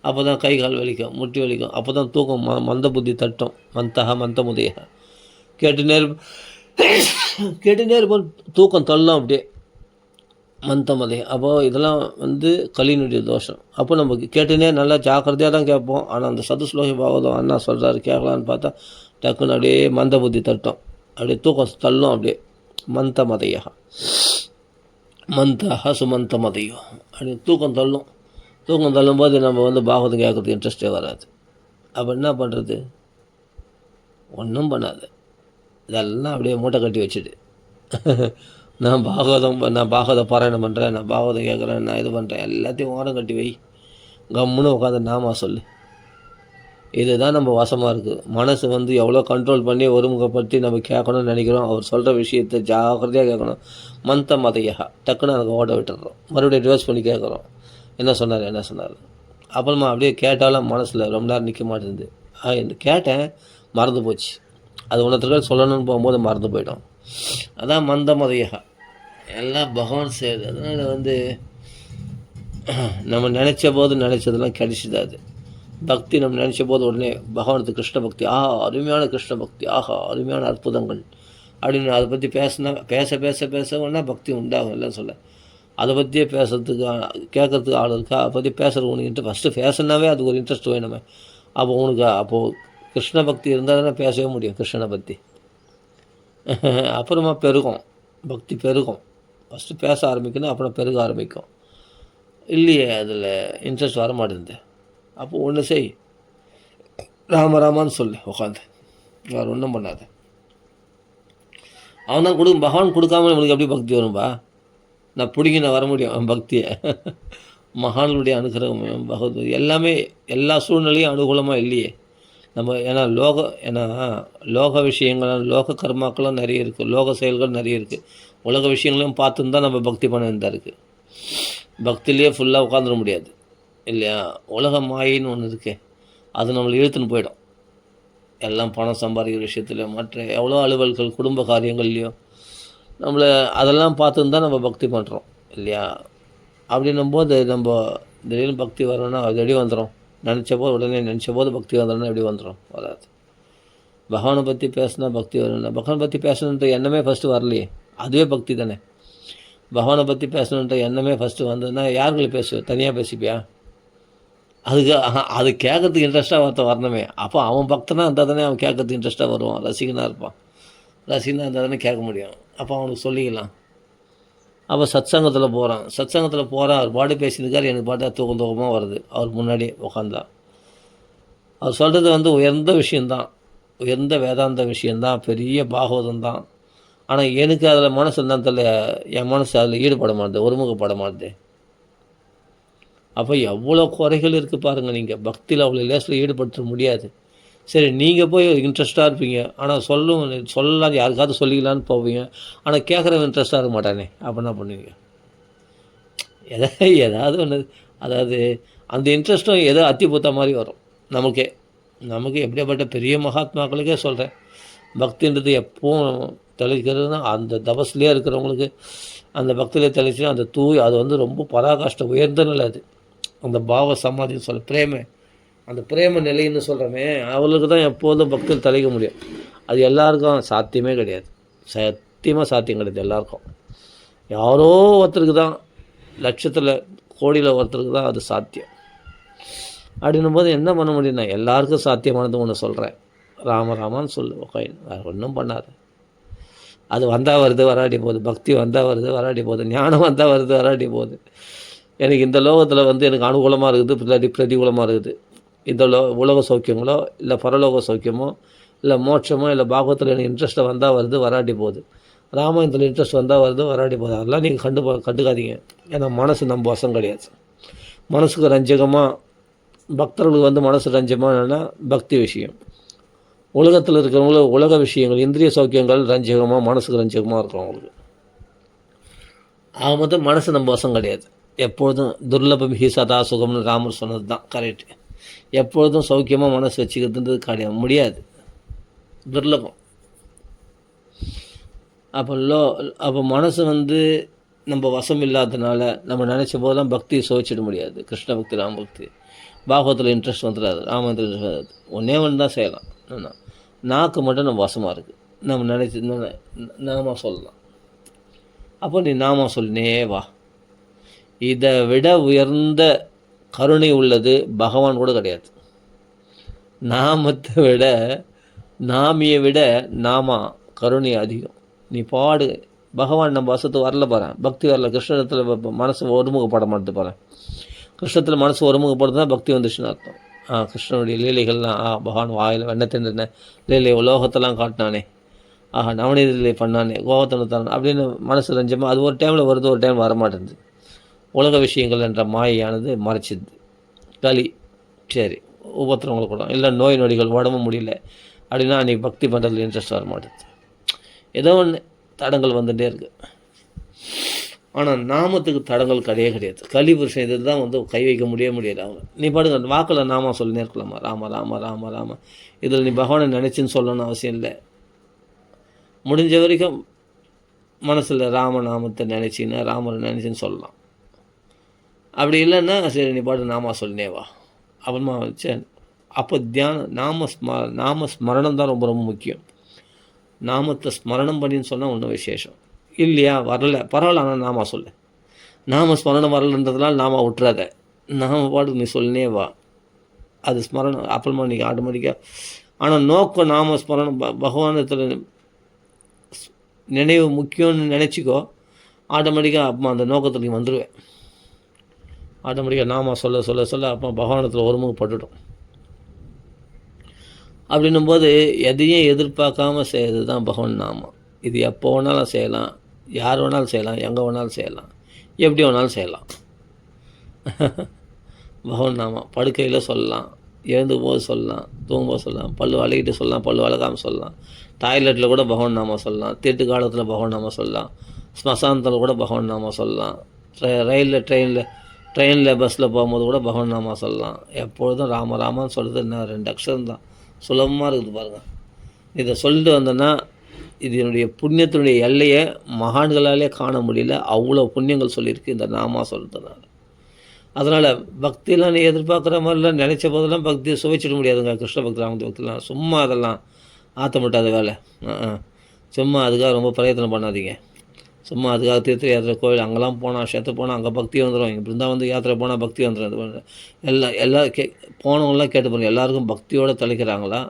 அப்போ தான் கை கால் வலிக்கும், முட்டி வலிக்கும். அப்போ தான் தூக்கம் மந்த புத்தி தட்டும். மந்த முதைய கேட்டுனே இருப்போம், தூக்கம் தள்ளும் அப்படியே மந்த மதையம். அப்போது இதெல்லாம் கலியினுடைய தோஷம். அப்போ நம்ம கேட்டுனே நல்லா ஜாக்கிரதையாக தான் கேட்போம். ஆனால் அந்த சதுஸ்லோகி பாகவதம் அண்ணா சொல்கிறாரு கேட்கலான்னு பார்த்தா டக்குன்னு அப்படியே மந்த புத்தி தட்டும், அப்படியே தூக்கம் தள்ளும். அப்படியே மந்த மதையா மந்தா சுமந்த மதையோ அப்படி தூக்கம் தள்ளும். தூக்கம் தள்ளும்போது நம்ம பாகவதம் கேட்குறதுக்கு இன்ட்ரெஸ்டே வராது. அப்போ என்ன பண்ணுறது? ஒன்றும் பண்ணாது, இதெல்லாம் அப்படியே மூட்டை கட்டி வச்சுட்டு நான் பாகவத பாராயணம் பண்ணுறேன், நான் பாகவதம் கேட்குறேன், நான் இது பண்ணுறேன், எல்லாத்தையும் ஓரம் கட்டி வை, கம்முன்னு உட்காந்து நாமா சொல்லு. இதுதான் நம்ம வசமாக இருக்குது. மனசு எவ்வளோ கண்ட்ரோல் பண்ணி ஒருமுகப்படுத்தி நம்ம கேட்கணும்னு நினைக்கிறோம். அவர் சொல்கிற விஷயத்தை ஜாக்கிரதையாக கேட்கணும். மந்த மதையா டக்குன்னு எனக்கு ஓட விட்டுடுறோம், மறுபடியும் ரிவர்ஸ் பண்ணி கேட்குறோம், என்ன சொன்னார். அப்புறமா அப்படியே கேட்டாலும் மனசில் ரொம்ப நேரம் நிற்க மாட்டேங்குது. கேட்டேன், மறந்து போச்சு. அது ஒன்றத்துக்காக சொல்லணும்னு போகும்போது மறந்து போயிடும். அதான் மந்த மதையா, எல்லாம் பகவான் செய்யுது. அதனால் நம்ம நினச்ச போது நினச்சதெல்லாம் கிடைச்சிது. அது பக்தி நம்ம நினச்ச போது உடனே பகவானுக்கு கிருஷ்ண பக்தி, அருமையான கிருஷ்ண பக்தி, அருமையான அற்புதங்கள் அப்படின்னு அதை பற்றி பேச உடனே பக்தி உண்டாகும். இல்லைன்னு சொல்ல, அதை பற்றியே பேசுறதுக்கு கேட்குறதுக்கு ஆள் இருக்கா? அதை பற்றி பேசுகிற உனக்கு ஃபஸ்ட்டு பேசுனாவே அதுக்கு ஒரு இன்ட்ரெஸ்ட் வேணுமே. அப்போது கிருஷ்ண பக்தி இருந்தால் தானே பேசவே முடியும் கிருஷ்ணனை பற்றி. அப்புறமா பெருகும், பக்தி பெருகும். ஃபஸ்ட்டு பேச ஆரம்பிக்கணும், அப்புறம் பெருக ஆரம்பிக்கும். இல்லையே, அதில் இன்ட்ரெஸ்ட் வர மாட்டேங்குது. அப்போ ஒன்று செய், ராமான்னு சொல்லு உட்காந்து, வேறு ஒன்றும் பண்ணாத. அவன் தான் பகவான் கொடுக்காம நம்மளுக்கு எப்படி பக்தி வரும்பா? நான் பிடிக்க வர முடியும் பக்தியை. மகான்களுடைய அனுகிரகம் பகவத் எல்லாமே எல்லா சூழ்நிலையும் அனுகூலமாக இல்லையே நம்ம. ஏன்னா லோக விஷயங்கள், லோக கர்மாக்களும் நிறைய இருக்குது, லோக செயல்கள் நிறைய இருக்குது. உலக விஷயங்களையும் பார்த்துன்னு தான் நம்ம பக்தி பண்ண வேண்டியதாக இருக்குது. பக்தியிலேயே ஃபுல்லாக உட்காந்துட முடியாது இல்லையா? உலக மாயின்னு ஒன்று இருக்குது, அது நம்மளை இழுத்துன்னு போயிடும். எல்லாம் பணம் சம்பாதிக்கிற விஷயத்தில், மற்ற எவ்வளோ அலுவல்கள், குடும்ப காரியங்கள்லையோ நம்மளை அதெல்லாம் பார்த்துன்னு தான் நம்ம பக்தி பண்ணுறோம் இல்லையா? அப்படின்னும்போது நம்ம திடீர்னு பக்தி வரணும்னா அது எப்படி வந்துடும்? உடனே நினச்ச போது பக்தி வந்துடும்னா எப்படி வந்துடும்? வராது. பகவானை பற்றி பேசினா பக்தி வரணும்னா, பகவானை பற்றி பேசணுன்ற எண்ணமே ஃபஸ்ட்டு வரலையே, அதுவே பக்தி தானே. பகவானை பற்றி பேசணுன்ற எண்ணமே ஃபஸ்ட்டு வந்ததுன்னா யாருங்களை பேசுவேன்? தனியாக பேசிப்பியா? அது கேட்கறதுக்கு இன்ட்ரெஸ்ட்டாக வரணுமே. அப்போ அவன் பக்தனாக இருந்தால் தானே அவன் கேட்கறதுக்கு இன்ட்ரெஸ்ட்டாக வருவான், ரசிகனாக இருப்பான். ரசிகனாக இருந்தால் தானே கேட்க முடியும். அப்போ அவனுக்கு சொல்லிக்கலாம். அப்போ சத்சங்கத்தில் போகிறான், அவர் பாட்டு பேசியிருக்கார், எனக்கு பாட்டு தூக்கமாக வருது. அவர் முன்னாடி உட்காந்தா அவர் சொல்கிறது உயர்ந்த விஷயந்தான், உயர்ந்த வேதாந்த விஷயந்தான், பெரிய பாகவதம் தான். ஆனால் எனக்கு அதில் மனசு என்னத்தில் என் மனசு அதில் ஈடுபட மாட்டேது, ஒருமுகப்பட மாட்டேது. அப்போ எவ்வளோ குறைகள் இருக்குது பாருங்கள். நீங்கள் பக்தியில் அவ்வளோ லேசில் ஈடுபடுத்த முடியாது. சரி, நீங்கள் போய் இன்ட்ரெஸ்ட்டாக இருப்பீங்க, ஆனால் சொல்லலாம் யாருக்காவது சொல்லிக்கலான்னு போவீங்க, ஆனால் கேட்குறவன் இன்ட்ரெஸ்ட்டாக இருக்க மாட்டானே, அப்போ என்ன பண்ணுவீங்க? ஏதாவது ஒன்று, அதாவது அந்த இன்ட்ரெஸ்ட்டும் ஏதோ அத்தி பூத்த மாதிரி வரும் நமக்கு எப்படியாப்பட்ட பெரிய மகாத்மாக்களுக்கே சொல்கிறேன், பக்தின்றது எப்பவும் தெளிக்கிறதுனா அந்த தபஸ்லேயே இருக்கிறவங்களுக்கு அந்த பக்தியில் தெளிச்சுன்னா அந்த அது ரொம்ப பராகாஷ்ட உயர்ந்த நிலை. அது அந்த பாவ சமாதின்னு பிரேமை, அந்த பிரேம நிலைன்னு சொல்கிறோமே, அவளுக்கு தான் எப்போதும் பக்தியில் தெளிக்க முடியும். அது எல்லாருக்கும் சாத்தியமே கிடையாது, சத்தியமாக சாத்தியம் கிடையாது எல்லாருக்கும். யாரோ ஒருத்தருக்கு தான், லட்சத்தில் கோடியில் ஒருத்தருக்கு தான் அது சாத்தியம். அப்படின்னும் போது என்ன பண்ண முடியும்னா, எல்லாருக்கும் சாத்தியமானது ஒன்று சொல்கிறேன், ராமராமான்னு சொல்லு, வேறு ஒன்றும் பண்ணாது. அது வந்தால் வருது வராடி போகுது, பக்தி வந்தால் வருது வராடி போகுது, ஞானம் வந்தால் வருது வராடி போகுது. எனக்கு இந்த லோகத்தில் எனக்கு அனுகூலமாக இருக்குது, பிரதிகூலமாக இருக்குது. இந்த உலக சௌக்கியங்களோ இல்லை பரலோக சௌக்கியமோ இல்லை மோட்சமோ இல்லை பாகவத்தில் எனக்கு இன்ட்ரெஸ்ட்டை வந்தால் வருது வராட்டி போகுது, ராமாயணத்தில் இன்ட்ரெஸ்ட் வந்தால் வருது வராட்டி போகுது. அதெல்லாம் நீங்கள் கண்டுக்காதீங்க. ஏன்னா மனசு நம்ம வசம் கிடையாது. மனசுக்கு ரஞ்சகமாக, பக்தர்களுக்கு மனசு ரஞ்சமாக என்னென்னா பக்தி விஷயம். உலகத்தில் இருக்கிறவங்களுக்கு உலக விஷயங்கள், இந்திரிய சௌக்கியங்கள் ரஞ்சகமாக, மனசுக்கு ரஞ்சகமாக இருக்கும் அவங்களுக்கு. ஆக மொத்தம் மனசு நம்ம வசம் கிடையாது. எப்பொழுதும் துர்லபம் ஹி சதா சுகம்னு ராமர் சொன்னது தான் கரெக்டு. எப்பொழுதும் சௌக்கியமாக மனசு வச்சுக்கிறதுன்றது கிடையாது, முடியாது, துர்லபம். அப்போ மனசு நம்ம வசம் இல்லாததுனால நம்ம நினச்ச போதெல்லாம் பக்தியை சுவைச்சிட முடியாது. கிருஷ்ண பக்தி, ராம பக்தி, பாகவத்தில் இன்ட்ரெஸ்ட் வந்துடாது, ராமத்தில் இன்ட்ரெஸ்ட் வராது. ஒன்றே தான் செய்யலாம், நாக்கு மட்டும் நம்ம வசமாக இருக்குது, நம்ம நினச்சி நாம சொல்லலாம். அப்போ நீ நாம சொல்லினே வா. இதை விட உயர்ந்த கருணை உள்ளது பகவான் கூட கிடையாது. நாமத்தை விட, நாமியை விட நாமா கருணை அதிகம். நீ பாடு, பகவான் நம்ம வசத்துக்கு வரல பாறேன், பக்தி வரல, கிருஷ்ணத்தில் மனசு ஒருமுகப்பட மாட்டேது பாறேன். கிருஷ்ணத்தில் மனசு ஒருமுகப்படுறது தான் பக்தி வந்துச்சுன்னு அர்த்தம். கிருஷ்ணனுடைய லீலைகள்லாம், பகவான் வாயில் வெண்ணத்தின் லீலை உலோகத்தெல்லாம் காட்டினானே, நவநீத லீலை பண்ணானே, கோவத்தனத்தான் அப்படின்னு மனசு ரஞ்சமாக அது ஒரு டைமில் வருது, ஒரு டைம் வரமாட்டேங்குது. உலக விஷயங்கள் என்ற மாயானது மறைச்சிது. களி, சரி, ஒவ்வொருத்தவங்களை கூட இல்லை நோய் நொடிகள், உடம்பு முடியல அப்படின்னா அன்றைக்கி பக்தி பண்ணுறதுல இன்ட்ரெஸ்ட் வர மாட்டேது. ஏதோ ஒன்று தடங்கள் வந்துகிட்டே இருக்குது. ஆனால் நாமத்துக்கு தடங்கள் கிடையாது. கலி புருஷன் இது தான் கை வைக்க முடியாது அவங்க. நீ பாடுங்க வாக்கில் நாம சொல்லி இருக்கலாமா, ராம ராம ராம ராம. இதில் நீ பகவானை நினச்சின்னு சொல்லணும்னு அவசியம் இல்லை. முடிஞ்ச வரைக்கும் மனசில் ராமநாமத்தை நினச்சின்னா ராமரை நினச்சின்னு சொல்லலாம். அப்படி இல்லைன்னா சரி நீ பாடு நாமா சொல்லினேவா. அப்புறமா சரி, அப்போ தியானம், நாம ஸ்மரணம் தான் ரொம்ப ரொம்ப முக்கியம். நாமத்தை ஸ்மரணம் பண்ணின்னு சொன்னால் ஒன்றும் விசேஷம் இல்லையா. வரல பரவாயில்ல, ஆனால் நாம சொல்லு. நாம ஸ்மரணம் வரலன்றதுனால நாம விட்டுறாத, நாம பாடு நீ சொல்லினே வா. அது ஸ்மரணம் அப்புறமா நீங்கள் ஆட்டோமேட்டிக்காக. ஆனால் நோக்கம் நாம ஸ்மரணம் பகவானத்தில் நினைவு முக்கியம்னு நினச்சிக்கோ, ஆட்டோமேட்டிக்காக அப்போ அந்த நோக்கத்தில் நீ வந்துடுவேன். ஆட்டோமேட்டிக்காக நாம சொல்ல சொல்ல சொல்ல அப்போ பகவானத்தில் ஒருமுகப்பட்டுடும். அப்படின்னும் போது எதையும் எதிர்பார்க்காம செய்கிறது தான் பகவான் நாமம். இது எப்போ வேணாலும் செய்யலாம், யார் வேணாலும் செய்யலாம், எங்கே வேணாலும் செய்யலாம், எப்படி வேணாலும் செய்யலாம். பகவான் நாமம் படுக்கையில் சொல்லலாம், எழுந்து போது சொல்லலாம், தூங்கும்போது சொல்லலாம், பல்லு வளைக்கிட்டு சொல்லலாம், பல்லு வளர்க்காமல் சொல்லலாம், டாய்லெட்டில் கூட பகவான் நாமம் சொல்லலாம், தீட்டு காலத்தில் பகவான் நாமம் சொல்லலாம், ஸ்மசானத்தில் கூட பகவான் நாமம் சொல்லலாம், ட்ரெயினில் பஸ்ஸில் போகும்போது கூட பகவான் நாமம் சொல்லலாம். எப்பொழுதும் ராம ராமான்னு சொல்கிறது என்ன 2 அக்ஷரம் தான், சுலபமாக இருக்குது பாருங்கள். இதை சொல்லிட்டு வந்தேன்னா இது என்னுடைய புண்ணியத்தினுடைய எல்லையை மகான்களாலே காண முடியல, அவ்வளோ புண்ணியங்கள் சொல்லியிருக்கு இந்த நாமா சொல்கிறதுனால. அதனால் பக்தியெல்லாம் நீ எதிர்பார்க்குற மாதிரிலாம் நினச்ச போதெல்லாம் பக்தியை சுவைச்சிட முடியாதுங்க. கிருஷ்ண பக்தி, ராம பக்திலாம் சும்மா அதெல்லாம் ஆற்ற மாட்டாத வேலை. சும்மா அதுக்காக ரொம்ப பிரயத்தனம் பண்ணாதீங்க. சும்மா அதுக்காக தீர்த்த யாத்திரை கோயில் அங்கெல்லாம் போனால் செத்து போனால் அங்கே பக்தி வந்துடும், இங்கே பிருந்தாவன் யாத்திரை போனால் பக்தி வந்துடும். எல்லாம் போனவங்களாம் கேட்டு பாருங்கள், எல்லாருக்கும் பக்தியோடு தலைக்கிறாங்களா?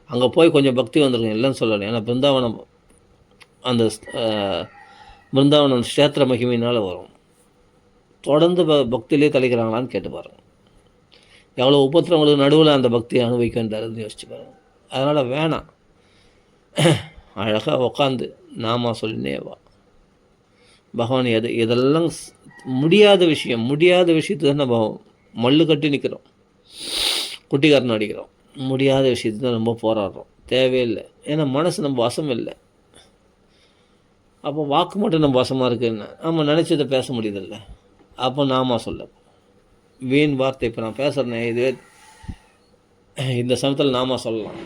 அங்கே போய் கொஞ்சம் பக்தி வந்துருங்க, இல்லைன்னு சொல்லலை. ஏன்னா பிருந்தாவனம் அந்த பிருந்தாவனம் க்ஷேத்திர மகிமையினால் வரும். தொடர்ந்து பக்தியிலே தலைக்கிறாங்களான்னு கேட்டு பாருங்கள். எவ்வளோ உபத்திரவங்களுக்கு நடுவில் அந்த பக்தியை அனுபவிக்கின்றாருன்னு யோசிச்சு பாருங்கள். அதனால் வேணாம், அழகாக உக்காந்து நாமா சொல்லினே வா. பகவான் இதெல்லாம் முடியாத விஷயத்துக்கு தான் நம்ம மல்லு கட்டி நிற்கிறோம், குட்டிக்காரன் அடிக்கிறோம். முடியாத விஷயத்துக்கு தான் ரொம்ப போராடுறோம். தேவையில்லை. ஏன்னா மனசு நம்ம வசம் இல்லை. அப்போ வாக்கு மட்டும் நம்ம வசமாக இருக்குன்னு நம்ம நினச்சதை பேச முடியுதில்ல. அப்போ நாம சொல்ல வீண் வார்த்தை. இப்போ நான் பேசுகிறேன், இதுவே இந்த சமயத்தில் நாம சொல்லலாம்.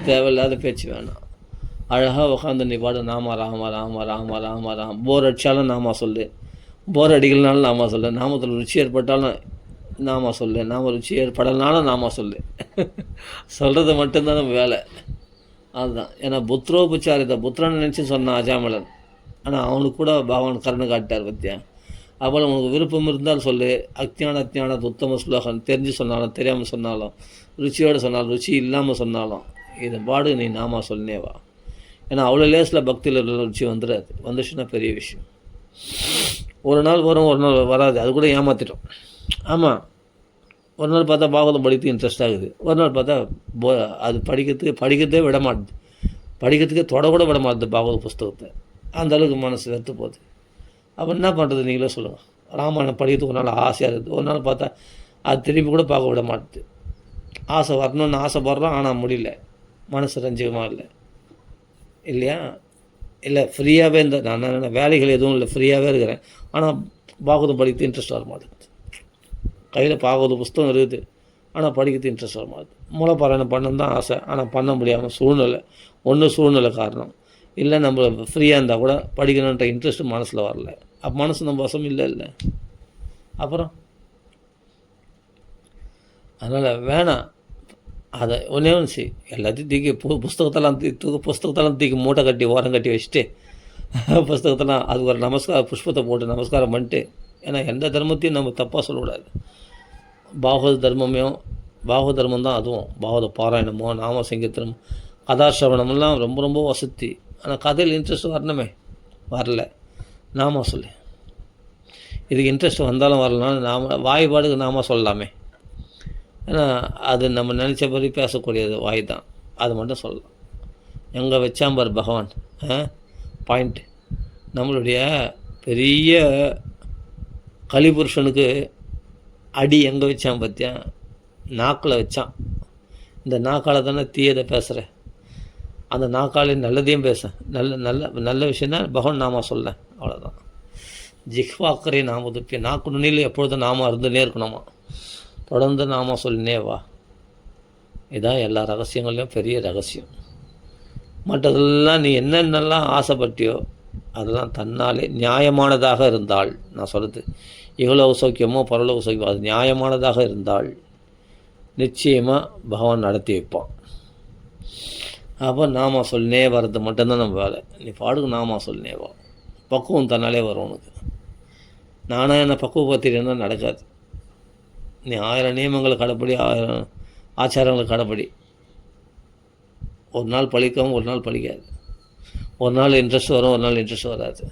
தேவையில்லாத பேச்சு வேணாம். அழகாக உட்காந்து நீ பாடு நாம ராம ராம ராம ராம ராம். போர் அடித்தாலும் நாம சொல்லு, போர் அடிக்கலனாலும் நாம சொல்லு, நாமத்தில் ருச்சி ஏற்பட்டாலும் நாம சொல்லு, நாம ருச்சி ஏற்படலனாலும் நாம சொல்லு. சொல்கிறது மட்டும்தான் நம்ம வேலை. அதுதான். ஏன்னா புத்திரோபச்சாரித புத்திரன் நினச்சி சொன்னான் அஜாமலன். ஆனால் அவனுக்கு கூட பகவான் கருணை காட்டார் பத்தியா. அப்போது உனக்கு விருப்பம் இருந்தால் சொல்லு. அத்தியான உத்தம ஸ்லோகம். தெரிஞ்சு சொன்னாலும் தெரியாமல் சொன்னாலும், ருச்சியோடு சொன்னாலும் ருச்சி இல்லாமல் சொன்னாலும், இதை பாடு நீ நாமா சொல்லினேவா. ஏன்னா அவ்வளோ லேஸில் பக்தியில் ருச்சி வந்துடாது. வந்துச்சுன்னா பெரிய விஷயம். ஒரு நாள் வரும், ஒரு நாள் வராது. அது கூட ஏமாற்றிட்டோம். ஆமாம், ஒரு நாள் பார்த்தா பாகவதம் படிக்கிறதுக்கு இன்ட்ரெஸ்ட் ஆகுது, ஒரு நாள் பார்த்தா அது படிக்கிறதே விட மாட்டுது, படிக்கிறதுக்கே கூட விட மாட்டுது பாகவத புஸ்தகத்தை. அந்தளவுக்கு மனசு வெறுத்து போகுது. அப்போ என்ன பண்ணுறது நீங்களே சொல்லுங்கள். ராமாயணம் படிக்கிறதுக்கு ஒரு நாள் ஆசையாக இருக்குது, ஒரு நாள் பார்த்தா அது திரும்பி கூட பார்க்க விட மாட்டுது. ஆசை வரணும்னு ஆசைப்படுறோம், ஆனால் முடியல, மனசு ரஞ்சிகமாக இல்லை இல்லையா. இல்லை ஃப்ரீயாகவே நான் வேலைகள் எதுவும் இல்லை, ஃப்ரீயாகவே இருக்கிறேன். ஆனால் பாகவதம் படிக்கிறது இன்ட்ரெஸ்ட் வர மாட்டேங்குது. கையில் பாகவத புஸ்தகம் இருக்குது, ஆனால் படிக்கிறது இன்ட்ரெஸ்ட் வர மாட்டேது. மூலப்பாராயணம் பண்ணணும் தான் ஆசை, ஆனால் பண்ண முடியாமல் சூழ்நிலை காரணம். இல்லை நம்ம ஃப்ரீயாக இருந்தால் கூட படிக்கணுன்ற இன்ட்ரெஸ்ட்டு மனசில் வரல. அப்போ மனசு நம்ம வசம் இல்லை. அப்புறம் அதனால் வேணாம். அதை ஒன்றே செய். எல்லாத்தையும் தூக்கி புஸ்தகத்தெல்லாம் தூக்கி மூட்டை கட்டி ஓரம் கட்டி வச்சுட்டு, புஸ்தகத்தெல்லாம் அது ஒரு புஷ்பத்தை போட்டு நமஸ்காரம் பண்ணிட்டு. ஏன்னா எந்த தர்மத்தையும் நம்ம தப்பாக சொல்லக்கூடாது. பாகவத தர்மம் தான் அதுவும். பாகவத பாராயணமோ நாம சங்கீர்த்தனம் கதாசிரவணமெல்லாம் ரொம்ப ரொம்ப வசதி. ஆனால் கதையில் இன்ட்ரெஸ்ட் வரணுமே, வரல. நாம சொல்லு. இதுக்கு இன்ட்ரெஸ்ட் வந்தாலும் வரலாம், வாய்ப்பாடுக்கு நாம சொல்லலாமே. ஏன்னா அது நம்ம நினச்சபடி பேசக்கூடியது வாய் தான், அது மட்டும் சொல்லலாம். எங்கே வச்சாம்பார் பகவான் பாயிண்ட். நம்மளுடைய பெரிய கலிபுருஷனுக்கு அடி எங்கே வச்சான் பார்த்தியா, நாக்கில் வச்சான். இந்த நாக்கால் தானே தீயதை பேசுகிற, அந்த நாக்காலே நல்லதையும் பேச, நல்ல விஷயந்தான் பகவான் நாம சொல்ல. அவ்வளோதான். ஜிஹ்வாக்கரை நாம துப்பி, நாக்கு நுனியில் எப்பொழுதும் நாம இருந்துனே இருக்கணுமா, தொடர்ந்து நாம சொல்லினே வா. இதான் எல்லா ரகசியங்கள்லையும் பெரிய ரகசியம். மற்றதெல்லாம் நீ என்னென்னலாம் ஆசைப்பட்டியோ அதெல்லாம் தன்னாலே நியாயமானதாக இருந்தால், நான் சொல்கிறது இகலோக சௌக்கியமோ பரலோக சௌக்கியமோ அது நியாயமானதாக இருந்தால் நிச்சயமாக பகவான் நடத்தி வைப்பான். அப்போ நாம சொல்லினே வர்றது மட்டும்தான் நம்ம வேலை. நீ பாடுக்கு நாம சொல்லினே வா, பக்குவம் தன்னாலே வரும் உனக்கு. நானாக என்ன பக்குவப்படுத்தினா நடக்காது. நீ 1000 நியமங்களை கடைப்படி, 1000 ஆச்சாரங்களை கடைப்படி. ஒரு நாள் பழிக்கவும் ஒரு நாள் பழிக்காது. ஒரு நாள் இன்ட்ரெஸ்ட் வரும், ஒரு நாள் இன்ட்ரெஸ்ட் வராது.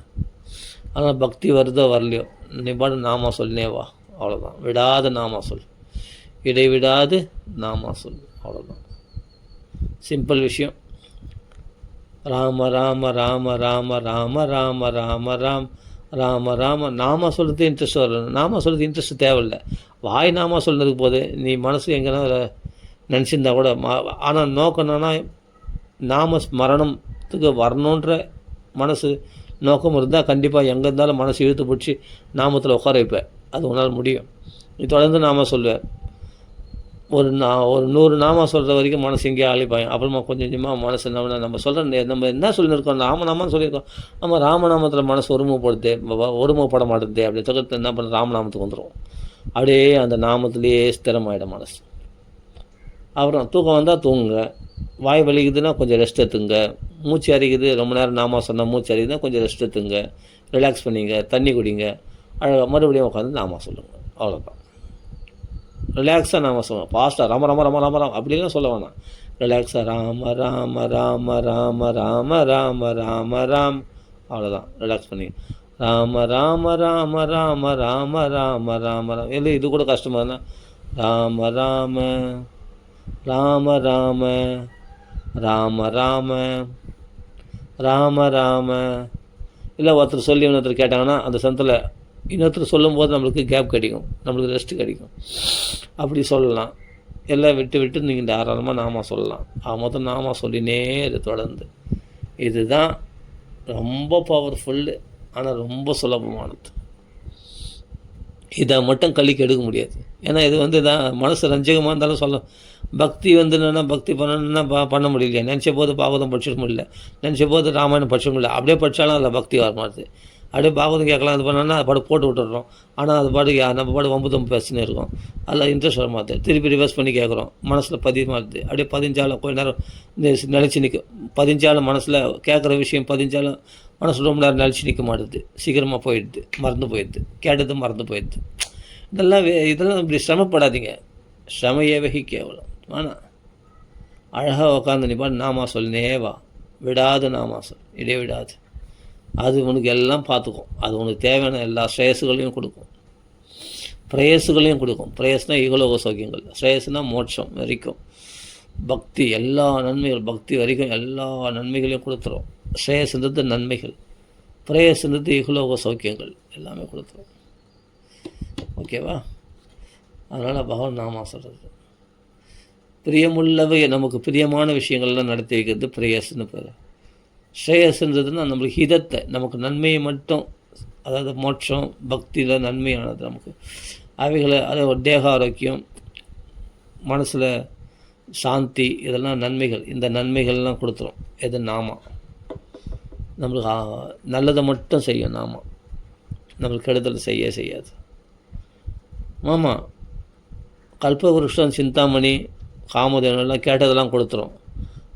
ஆனால் பக்தி வருதோ வரலையோ நீ பாடு நாம சொல்லினே வா. அவ்வளோதான். விடாத நாம சொல், இடைவிடாது நாம சொல். அவ்வளோதான். சிம்பிள் விஷயம். ராம ராம ராம ராம ராம ராம ராம ராம் ராம ராம. நாம சொல்கிறது இன்ட்ரெஸ்ட் வரணும், நாம சொல்கிறது இன்ட்ரெஸ்ட் தேவையில்லை. வாய் நாம சொல்கிறதுக்கு போது நீ மனசு எங்கன்னா நினச்சிருந்தா கூட ஆனால் நோக்கணும்னா நாம மரணத்துக்கு வரணுன்ற மனசு நோக்கம் இருந்தால் கண்டிப்பாக எங்கே இருந்தாலும் மனசு இழுத்து பிடிச்சி நாமத்தில் உட்கார வைப்பேன். அது உன்னால் முடியும். நீ தொடர்ந்து நாம சொல்லுவேன். ஒரு 100 நாம சொல்கிற வரைக்கும் மனசு எங்கேயே அழிப்பாங்க. அப்புறமா கொஞ்சம் கொஞ்சமாக மனசு நம்ம சொல்கிற நம்ம என்ன சொல்லியிருக்கோம், ராமநாமன்னு சொல்லியிருக்கோம். நம்ம ராமநாமத்தில் மனசு ஒருமுகப்பட மாட்டேது. அப்படி தவிர்த்து என்ன பண்ண ராமநாமத்துக்கு வந்துடும். அப்படியே அந்த நாமத்திலேயே ஸ்திரமாயிடும் மனசு. அப்புறம் தூக்கம் வந்தால் தூங்குங்க, வாய் வலிக்குதுன்னா கொஞ்சம் ரெஸ்ட் எடுத்துங்க, மூச்சு அரிக்குது ரொம்ப நேரம் நாம சொன்னால் மூச்சு அரிக்குதுன்னா கொஞ்சம் ரெஸ்ட் எடுத்துங்க, ரிலாக்ஸ் பண்ணிங்க, தண்ணி குடிங்க, அழகாக மறுபடியும் உட்காந்து நாம சொல்லுங்கள். அவ்வளோதான். ரிலாக்ஸாக நாம சொல்லுவோம். ஃபாஸ்ட்டாக ராம ராம ராம ராம ராம் அப்படிலாம் சொல்ல வேணாம். ரிலாக்ஸாக ராம ராம ராம ராம ராம ராம ராம ராம். அவ்வளோதான். ரிலாக்ஸ் பண்ணி ராம ராம ராம ராம ராம ராம ராம ராம். இல்லை இது கூட கஷ்டமாக இருந்தால் ராம ராம ராம ராம ராம ராம ராம ராம. இல்லை ஒருத்தர் சொல்லி இன்னொருத்தர் கேட்டாங்கன்னா அந்த சமயத்தில் இன்னொருத்தர் சொல்லும்போது நம்மளுக்கு கேப் கிடைக்கும், நம்மளுக்கு ரெஸ்ட்டு கிடைக்கும். அப்படி சொல்லலாம். எல்லாம் விட்டு விட்டு நீங்கள் தாராளமாக நாமா சொல்லலாம். மொத்தம் நாமா சொல்லினே இது தொடர்ந்து. இதுதான் ரொம்ப பவர்ஃபுல்லு, ஆனால் ரொம்ப சுலபமானது. இதை மட்டும் கல்லிக்கு எடுக்க முடியாது. ஏன்னா இது வந்து இதான் மனசு ரஞ்சகமாக இருந்தாலும் சொல்ல. பக்தி வந்து என்னென்னா பக்தி பண்ணணுன்னா பண்ண முடியலையா? நினச்ச போது பாகவதம் படிச்சிட முடியல, நினச்ச போது ராமாயணம் படிச்சிட முடியல. அப்படியே படித்தாலும் அதில் பக்தி வர மாட்டுது. அப்படியே பாகவதம் கேட்கலாம் இது பண்ணோன்னா அது பாடு போட்டு விட்டுடுறோம். ஆனால் அது பாடு நம்ம பாடு வம்பு தம்பு பேசினே இருக்கும். அதில் இன்ட்ரெஸ்ட் வர மாட்டுது. திருப்பி ரிவர்ஸ் பண்ணி கேட்குறோம், மனசில் பதிமாகுது. அப்படியே பதிஞ்சாலும் கொஞ்ச நேரம் நினச்சி நிற்கும். பதிஞ்சாலும் மனசில் கேட்குற விஷயம் பதிஞ்சாலும் மனசு ரொம்ப நேரம் நினச்சி நிற்க மாட்டுது. சீக்கிரமாக போயிடுது, மறந்து போயிடுது, கேட்டது மறந்து போயிடுது. இதெல்லாம் இப்படி சிரமப்படாதீங்க. சிரமையேவகி கேவலம். ஆனால் அழகாக உட்காந்து நீ பாட்டு நாமா சொல்லினே வா, விடாது நாமா சொல், இடைவிடாது. அது உனக்கு எல்லாம் பார்த்துக்கும். அது உனக்கு தேவையான எல்லா ஸ்ரேயஸுகளையும் கொடுக்கும், பிரேயஸுகளையும் கொடுக்கும். பிரேயஸ்னால் ஈகலோக சௌக்கியங்கள், ஸ்ரேயஸ்னால் மோட்சம் வரைக்கும், பக்தி எல்லா நன்மைகள், பக்தி வரைக்கும் எல்லா நன்மைகளையும் கொடுத்துரும். ஸ்ரேயஸ்ன்றது நன்மைகள், பிரேயஸ்ன்றது ஈகலோக சௌக்கியங்கள் எல்லாமே கொடுத்துரும். ஓகேவா? அதனால் பகவான் நாமா சொல்கிறது. பிரியமுள்ளவை, நமக்கு பிரியமான விஷயங்கள்லாம் நடத்தி வைக்கிறது பிரேயஸ்ன்னு பேர். ஸ்ரேயஸ்ன்றதுன்னா நம்மளுக்கு ஹிதத்தை, நமக்கு நன்மையை மட்டும், அதாவது மோட்சம் பக்தியில் நன்மையானது நமக்கு. அவைகளை அதை தேக ஆரோக்கியம், மனசில் சாந்தி, இதெல்லாம் நன்மைகள். இந்த நன்மைகள்லாம் கொடுத்துரும் எது? நாமா. நம்மளுக்கு நல்லதை மட்டும் செய்யும் நாமா, நம்மளுக்கு கெடுதல் செய்யாது. ஆமாம், கல்பவருஷம், சிந்தாமணி, காமதேவனெல்லாம் கேட்டதெல்லாம் கொடுத்துரும்.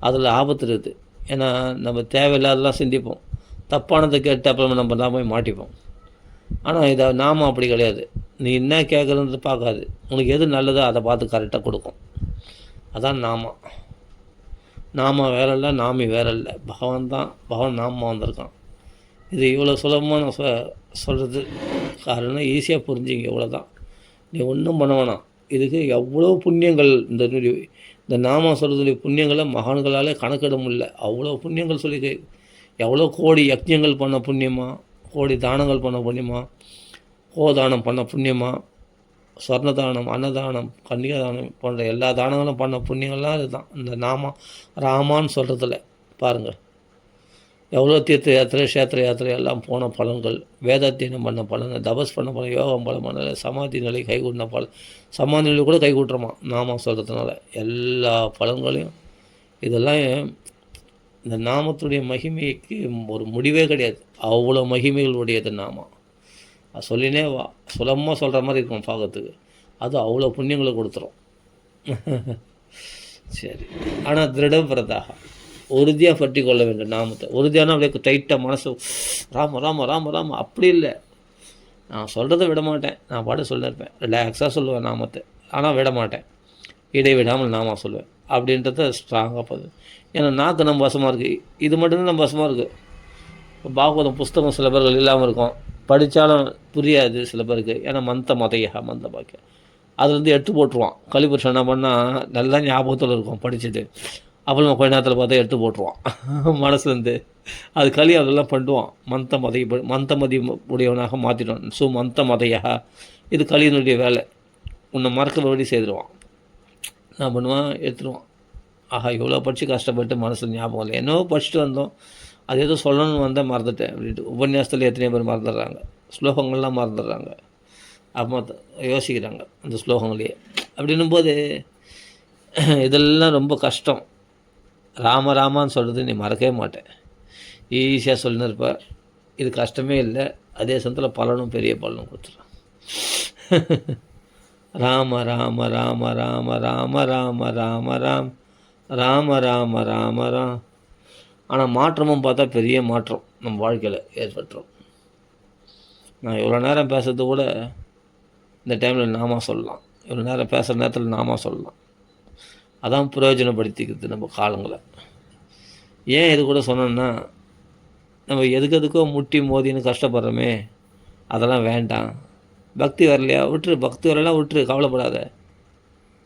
அதில் ஆபத்து இருக்குது. ஏன்னா நம்ம தேவையில்லாதெல்லாம் சிந்திப்போம், தப்பானதை கேட்டு அப்புறமா நம்ம தான் போய் மாட்டிப்போம். ஆனால் இதை நாம அப்படி கிடையாது. நீ என்ன கேட்குறது பார்க்காது, உனக்கு எது நல்லதோ அதை பார்த்து கரெக்டாக கொடுக்கும். அதான் நாமா. நாம வேற இல்லை, நாமி வேற இல்லை, பகவான் தான். பகவான் நாம வந்திருக்கான். இது இவ்வளோ சுலபமாக நான் சொல்கிறது காரணம் ஈஸியாக புரிஞ்சுங்க. இவ்வளோ தான், நீ ஒன்றும் பண்ண வேணாம். இதுக்கு எவ்வளோ புண்ணியங்கள், இந்த நாம சொல்கிறதுடைய புண்ணியங்களை மகான்களாலே கணக்கிட முடியல. அவ்வளோ புண்ணியங்கள் சொல்லி, எவ்வளோ கோடி யஜ்ஞங்கள் பண்ண புண்ணியமா, கோடி தானங்கள் பண்ண புண்ணியமா, கோதானம் பண்ண புண்ணியமா, ஸ்வர்ணதானம், அன்னதானம், கன்னிகாதானம் போன்ற எல்லா தானங்களும் பண்ண புண்ணியங்கள்லாம் இதுதான். இந்த ராமான்னு சொல்கிறதுல பாருங்கள், எவ்வளோ தீர்த்த யாத்திரை, க்ஷேத்திர யாத்திரை எல்லாம் போன பலன்கள், வேதாத்தியனம் பண்ண பலன், தபஸ் பண்ண பலன், யோகம் பலம் பண்ணல, சமாதி நிலை கைகூட்டின பலன், சமாதி நிலை கூட கைகூட்டுறோமா நாமா சொல்கிறதுனால. எல்லா பலன்களையும் இதெல்லாம் இந்த நாமத்துடைய மகிமைக்கு ஒரு முடிவே கிடையாது. அவ்வளோ மகிமைகள் உடையது நாமா. அது சொல்லினே வா, சுலபமாக சொல்கிற மாதிரி இருக்கும் பார்க்கறதுக்கு. அது அவ்வளோ புண்ணியங்களை கொடுத்துரும். சரி, ஆனால் திருடபிரதாக உறுதியாக பற்றி கொள்ள வேண்டும் நாமத்தை. உறுதியான அப்படியே டைட்டாக மனசு ராம ராம ராம ராம அப்படி இல்லை. நான் சொல்கிறத விட மாட்டேன், நான் பாட்டு சொல்லியிருப்பேன், ரிலாக்ஸாக சொல்லுவேன் நாமத்தை, ஆனால் விட மாட்டேன், இடைவிடாமல் நாமா சொல்லுவேன். அப்படின்றத ஸ்ட்ராங்காக போகுது. ஏன்னா நாக்கு நம்ம வசமாக இருக்குது, இது மட்டும்தான் நம்ம வசமாக இருக்குது. இப்போ பாகவதம் புஸ்தகம் சில பேர்கள் இல்லாமல் இருக்கும், படித்தாலும் புரியாது சில பேருக்கு. ஏன்னா மந்த மதையா மந்த பாக்கிய அதுலேருந்து எடுத்து போட்டுருவான். கலிபுருஷன் என்ன பண்ணால் நல்லா ஞாபகத்தில் இருக்கும் படிச்சுட்டு, அப்புறம் கொஞ்ச நேரத்தில் பார்த்தா எடுத்து போட்டுருவான் மனசுலேருந்து. அது களி அதெல்லாம் பண்ணுவான். மந்த மதி உடையவனாக மாற்றிடுவான். மந்த மதையா, இது களியினுடைய வேலை. உன்னை மறக்கிறபடி செய்துடுவான். நான் பண்ணுவான், எடுத்துருவான். ஆஹா, இவ்வளோ படித்து கஷ்டப்பட்டு மனசில் ஞாபகம் இல்லை, என்னவோ படிச்சுட்டு வந்தோம், அது எதோ சொல்லணும்னு வந்தால் மறந்துட்டேன் அப்படின்ட்டு. உபன்யாசத்தில் எத்தனையோ பேர் மறந்துடுறாங்க, ஸ்லோகங்கள்லாம் மறந்துடுறாங்க, அப்போ யோசிக்கிறாங்க அந்த ஸ்லோகங்களையே. அப்படின்னும் போது இதெல்லாம் ரொம்ப கஷ்டம். ராமான்னு சொல்கிறது நீ மறக்கவே மாட்டேன், ஈஸியாக சொல்லின்னு இருப்ப. இது கஷ்டமே இல்லை, அதே சமயத்தில் பலனும் பெரிய பலனும் கொடுத்துருவான். ராம ராம ராம ராம ராம ராம ராம ராம் ராம ராம ராம ராம். ஆனால் மாற்றமும் பார்த்தா பெரிய மாற்றம் நம்ம வாழ்க்கையில் ஏற்பட்டுரும். நான் இவ்வளோ நேரம் பேசுறது கூட இந்த டைமில் நாம சொல்லலாம், இவ்வளோ நேரம் பேசுகிற நேரத்தில் நாம சொல்லலாம். அதான் பிரயோஜனப்படுத்திக்கிறது நம்ம காலங்களை. ஏன் இது கூட சொன்னோன்னா, நம்ம எதுக்கோ முட்டி மோதின்னு கஷ்டப்படுறோமே, அதெல்லாம் வேண்டாம். பக்தி வரலையா விட்டுரு, பக்தி வரலாம் விட்டுரு, கவலைப்படாத.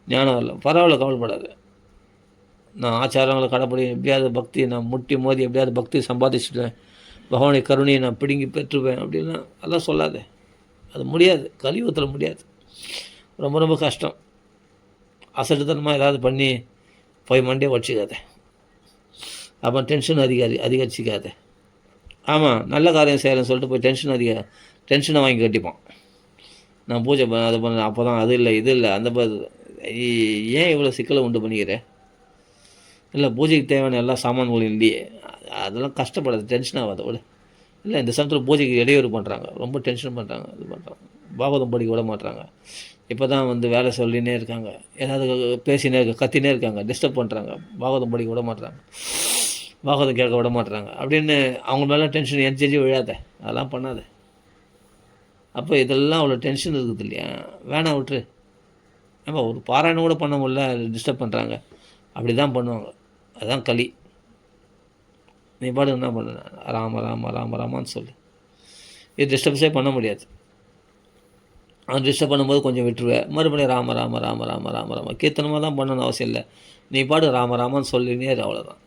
ஞானம் வரல பரவாயில்ல, கவலைப்படாத. நான் ஆச்சாரங்களை கடைப்படி எப்படியாவது பக்தி, நான் முட்டி மோதி எப்படியாவது பக்தி சம்பாதிச்சுட்டேன், பகவானுடைய கருணையை நான் பிடுங்கி பெற்றுவேன் அப்படின்னா அதெல்லாம் சொல்லாதே. அது முடியாது, கலியுகத்தில் முடியாது. ரொம்ப ரொம்ப கஷ்டம். அசட்டுத்தனமாக ஏதாவது பண்ணி போய் மண்டையை உடச்சிக்காத. அப்போ டென்ஷன் அதிகரிச்சிக்காத. ஆமாம், நல்ல காரியம் செய்கிறேன்னு சொல்லிட்டு போய் டென்ஷனை வாங்கி கட்டிப்பான். நான் பூஜை அதை பண்ண, அப்போ தான் அது இல்லை இது இல்லை அந்த ஏன் இவ்வளோ சிக்கலை உண்டு பண்ணிக்கிறேன்? இல்லை, பூஜைக்கு தேவையான எல்லா சாமான்களும் இல்லையே. அதெல்லாம் கஷ்டப்படாது, டென்ஷன் ஆகாத விட. இல்லை, இந்த சமயத்தில் பூஜைக்கு இடையூறு பண்ணுறாங்க, ரொம்ப டென்ஷன் பண்ணுறாங்க, இது பண்ணுறாங்க, பாகவதம் படிக்க விட மாட்டுறாங்க. இப்போ தான் வேலை சொல்லினே இருக்காங்க, ஏதாவது பேசினே கத்தினே இருக்காங்க, டிஸ்டர்ப் பண்ணுறாங்க, பாகவதம் படிக்க விட மாட்டுறாங்க, பாகவதம் கேட்க விட மாட்டுறாங்க அப்படின்னு அவங்க மேலே டென்ஷன் எரிஞ்சு விழாத, அதெல்லாம் பண்ணாத. அப்போ இதெல்லாம் அவ்வளோ டென்ஷன் இருக்குது இல்லையா, வேணாம் விட்டுரு. ஏப்பா ஒரு பாராயணம் கூட பண்ண முடியல, டிஸ்டர்ப் பண்ணுறாங்க, அப்படி தான் பண்ணுவாங்க. அதுதான் களி. நீ பாடு என்ன பண்ண, ராம ராம ராம ராமான்னு சொல்லு. இது டிஸ்டர்பன்ஸே பண்ண முடியாது. அவன் டிஸ்டர்ப் பண்ணும்போது கொஞ்சம் விட்டுருவேன், மறுபடியும் ராம ராம ராம ராம ராம ராம கீர்த்தனமாக தான் பண்ணணும்னு அவசியம் இல்லை. நீ பாடு ராம ராமான்னு சொல்லினே அவ்வளோதான்.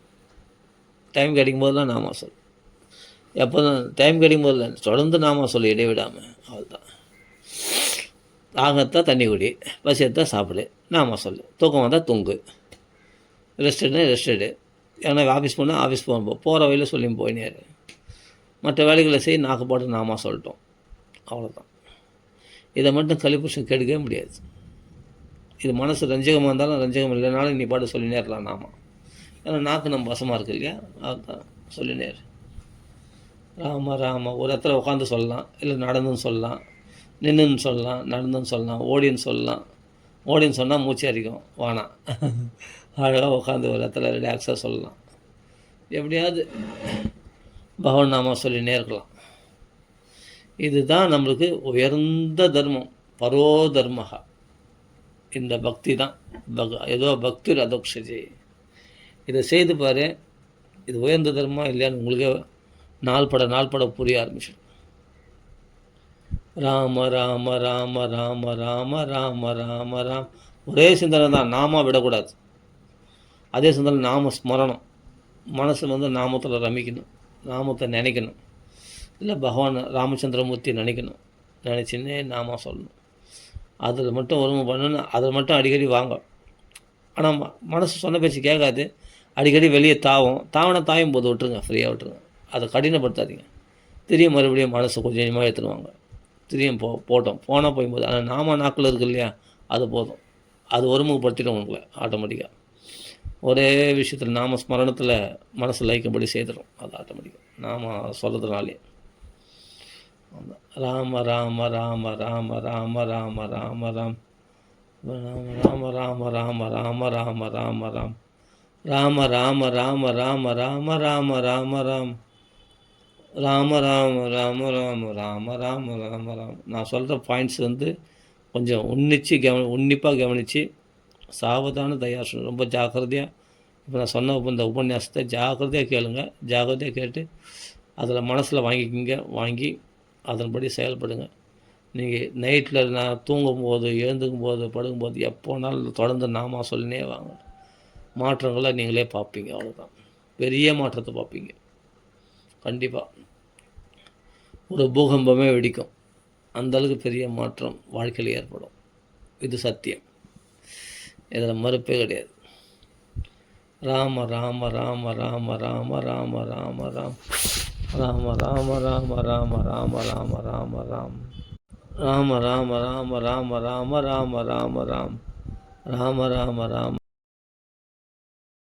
டைம் கிடைக்கும் போதெல்லாம் நாமா சொல். எப்போ தான் டைம் கிடைக்கும் போதில் தொடர்ந்து நாமா சொல்லு, இடைவிடாமல். அவ்வளோதான். தாகத்தான் தண்ணி குடி, பசி எடுத்தால் சாப்பிடு, நாமா சொல்லு. தூக்கம் வந்தால் தூங்கு, ரெஸ்ட் எடு. ஏன்னா ஆஃபீஸ் போனால் ஆஃபீஸ் போகிற வழியில் சொல்லி போயினே. மற்ற வேலைகளை செய்ய நாக்கு போட்டு நாமா சொல்லிட்டோம், அவ்வளோதான். இதை மட்டும் கலிபுருஷன் கெடுக்கவே முடியாது. இது மனசு ரஞ்சகமாக இருந்தாலும் ரஞ்சகம் இல்லைனாலும் நீ பாட்டு சொல்லினே இருக்கலாம் நாமா. ஏன்னா நாக்கு நம்ம வசமாக இருக்கு இல்லையா, அதுதான் சொல்லினே இரு. ராம ராம ஒரு இடத்துல உட்காந்து சொல்லலாம், இல்லை நடந்துன்னு சொல்லலாம், நின்றுன்னு சொல்லலாம், நடந்துன்னு சொல்லலாம், ஓடின்னு சொல்லலாம். ஓடின்னு சொன்னால் மூச்சு அடிக்கும், வானா அழகாக உட்காந்து ஒரு இடத்துல ரிலாக்ஸாக சொல்லலாம். எப்படியாவது பகவான் நாம சொல்லினே இருக்கலாம். இதுதான் நம்மளுக்கு உயர்ந்த தர்மம், பரோ தர்மஹா. இந்த பக்தி தான் ஏதோ பக்தி ரதோக்ஷஜி. இதை செய்து பாரு, இது உயர்ந்த தர்மம் இல்லையான்னு உங்களுக்கே நாள்பட புரிய ஆரம்பிச்சிடும். ராம ராம ராம ராம ராம ராம ராம ராம், ஒரே சிந்தனை தான், நாம விடக்கூடாது. அதே சிந்தனை நாம ஸ்மரணம், மனசு நாமத்தில் ரமிக்கணும், நாமத்தை நினைக்கணும். இல்லை பகவான் ராமச்சந்திரமூர்த்தி நினச்சின்னே நாம சொல்லணும். அதில் மட்டும் ஒருமை பண்ணணும், அதில் மட்டும் அடிக்கடி வாங்க. ஆனால் மனசு சொன்ன பேச்சு கேட்காது, அடிக்கடி வெளியே தாயும் போது விட்டுருங்க, ஃப்ரீயாக விட்டுருங்க. அதை கடினப்படுத்தாதீங்க. திரும்பியும் மறுபடியும் மனசை கொஞ்சம் கொஞ்சமாக எடுத்துருவாங்க. திரும்பியும் போனால் போகும்போது ஆனால் நாம நாக்கில் இருக்கு இல்லையா, அது போதும். அது ஒருமுகப்படுத்திடும் உங்களை ஆட்டோமேட்டிக்காக. ஒரே விஷயத்தில் நாம ஸ்மரணத்தில் மனசு லைக்கும்படி செய்துடும், அது ஆட்டோமேட்டிக்காக நாம சொல்கிறதுனாலே. ராம ராம ராம ராம ராம ராம ராம ராம் ராம ராம ராம ராம ராம ராம ராம் ராம ராம ராம ராம ராம ராம ராம ராம் ராம ராம ராம ராம ராம ராம ராம ராம். நான் சொல்கிற பாயிண்ட்ஸ் கொஞ்சம் உன்னிப்பாக கவனித்து சாவதான தயார் ரொம்ப ஜாக்கிரதையாக. இப்போ நான் சொன்ன இந்த உபன்யாசத்தை ஜாக்கிரதையாக கேளுங்க, ஜாக்கிரதையாக கேட்டு அதில் மனசில் வாங்கி அதன்படி செயல்படுங்க. நீங்கள் நைட்டில் நான் தூங்கும்போது, எழுந்துக்கும் போது, படுக்கும்போது, எப்போனாலும் தொடர்ந்து நாமா சொல்லினே வாங்க. மாற்றங்களை நீங்களே பார்ப்பீங்க, அவ்வளோதான். பெரிய மாற்றத்தை பார்ப்பீங்க கண்டிப்பாக. ஒரு பூகம்பமே வெடிக்கும், அந்தளவுக்கு பெரிய மாற்றம் வாழ்க்கையில் ஏற்படும். இது சத்தியம், இதில் மறுப்பே கிடையாது. ராம ராம ராம ராம ராம ராம ராம ராம் ராம ராம ராம ராம ராம ராம ராம ராம் ராம ராம ராம ராம ராம ராம ராம ராம் ராம ராம ராம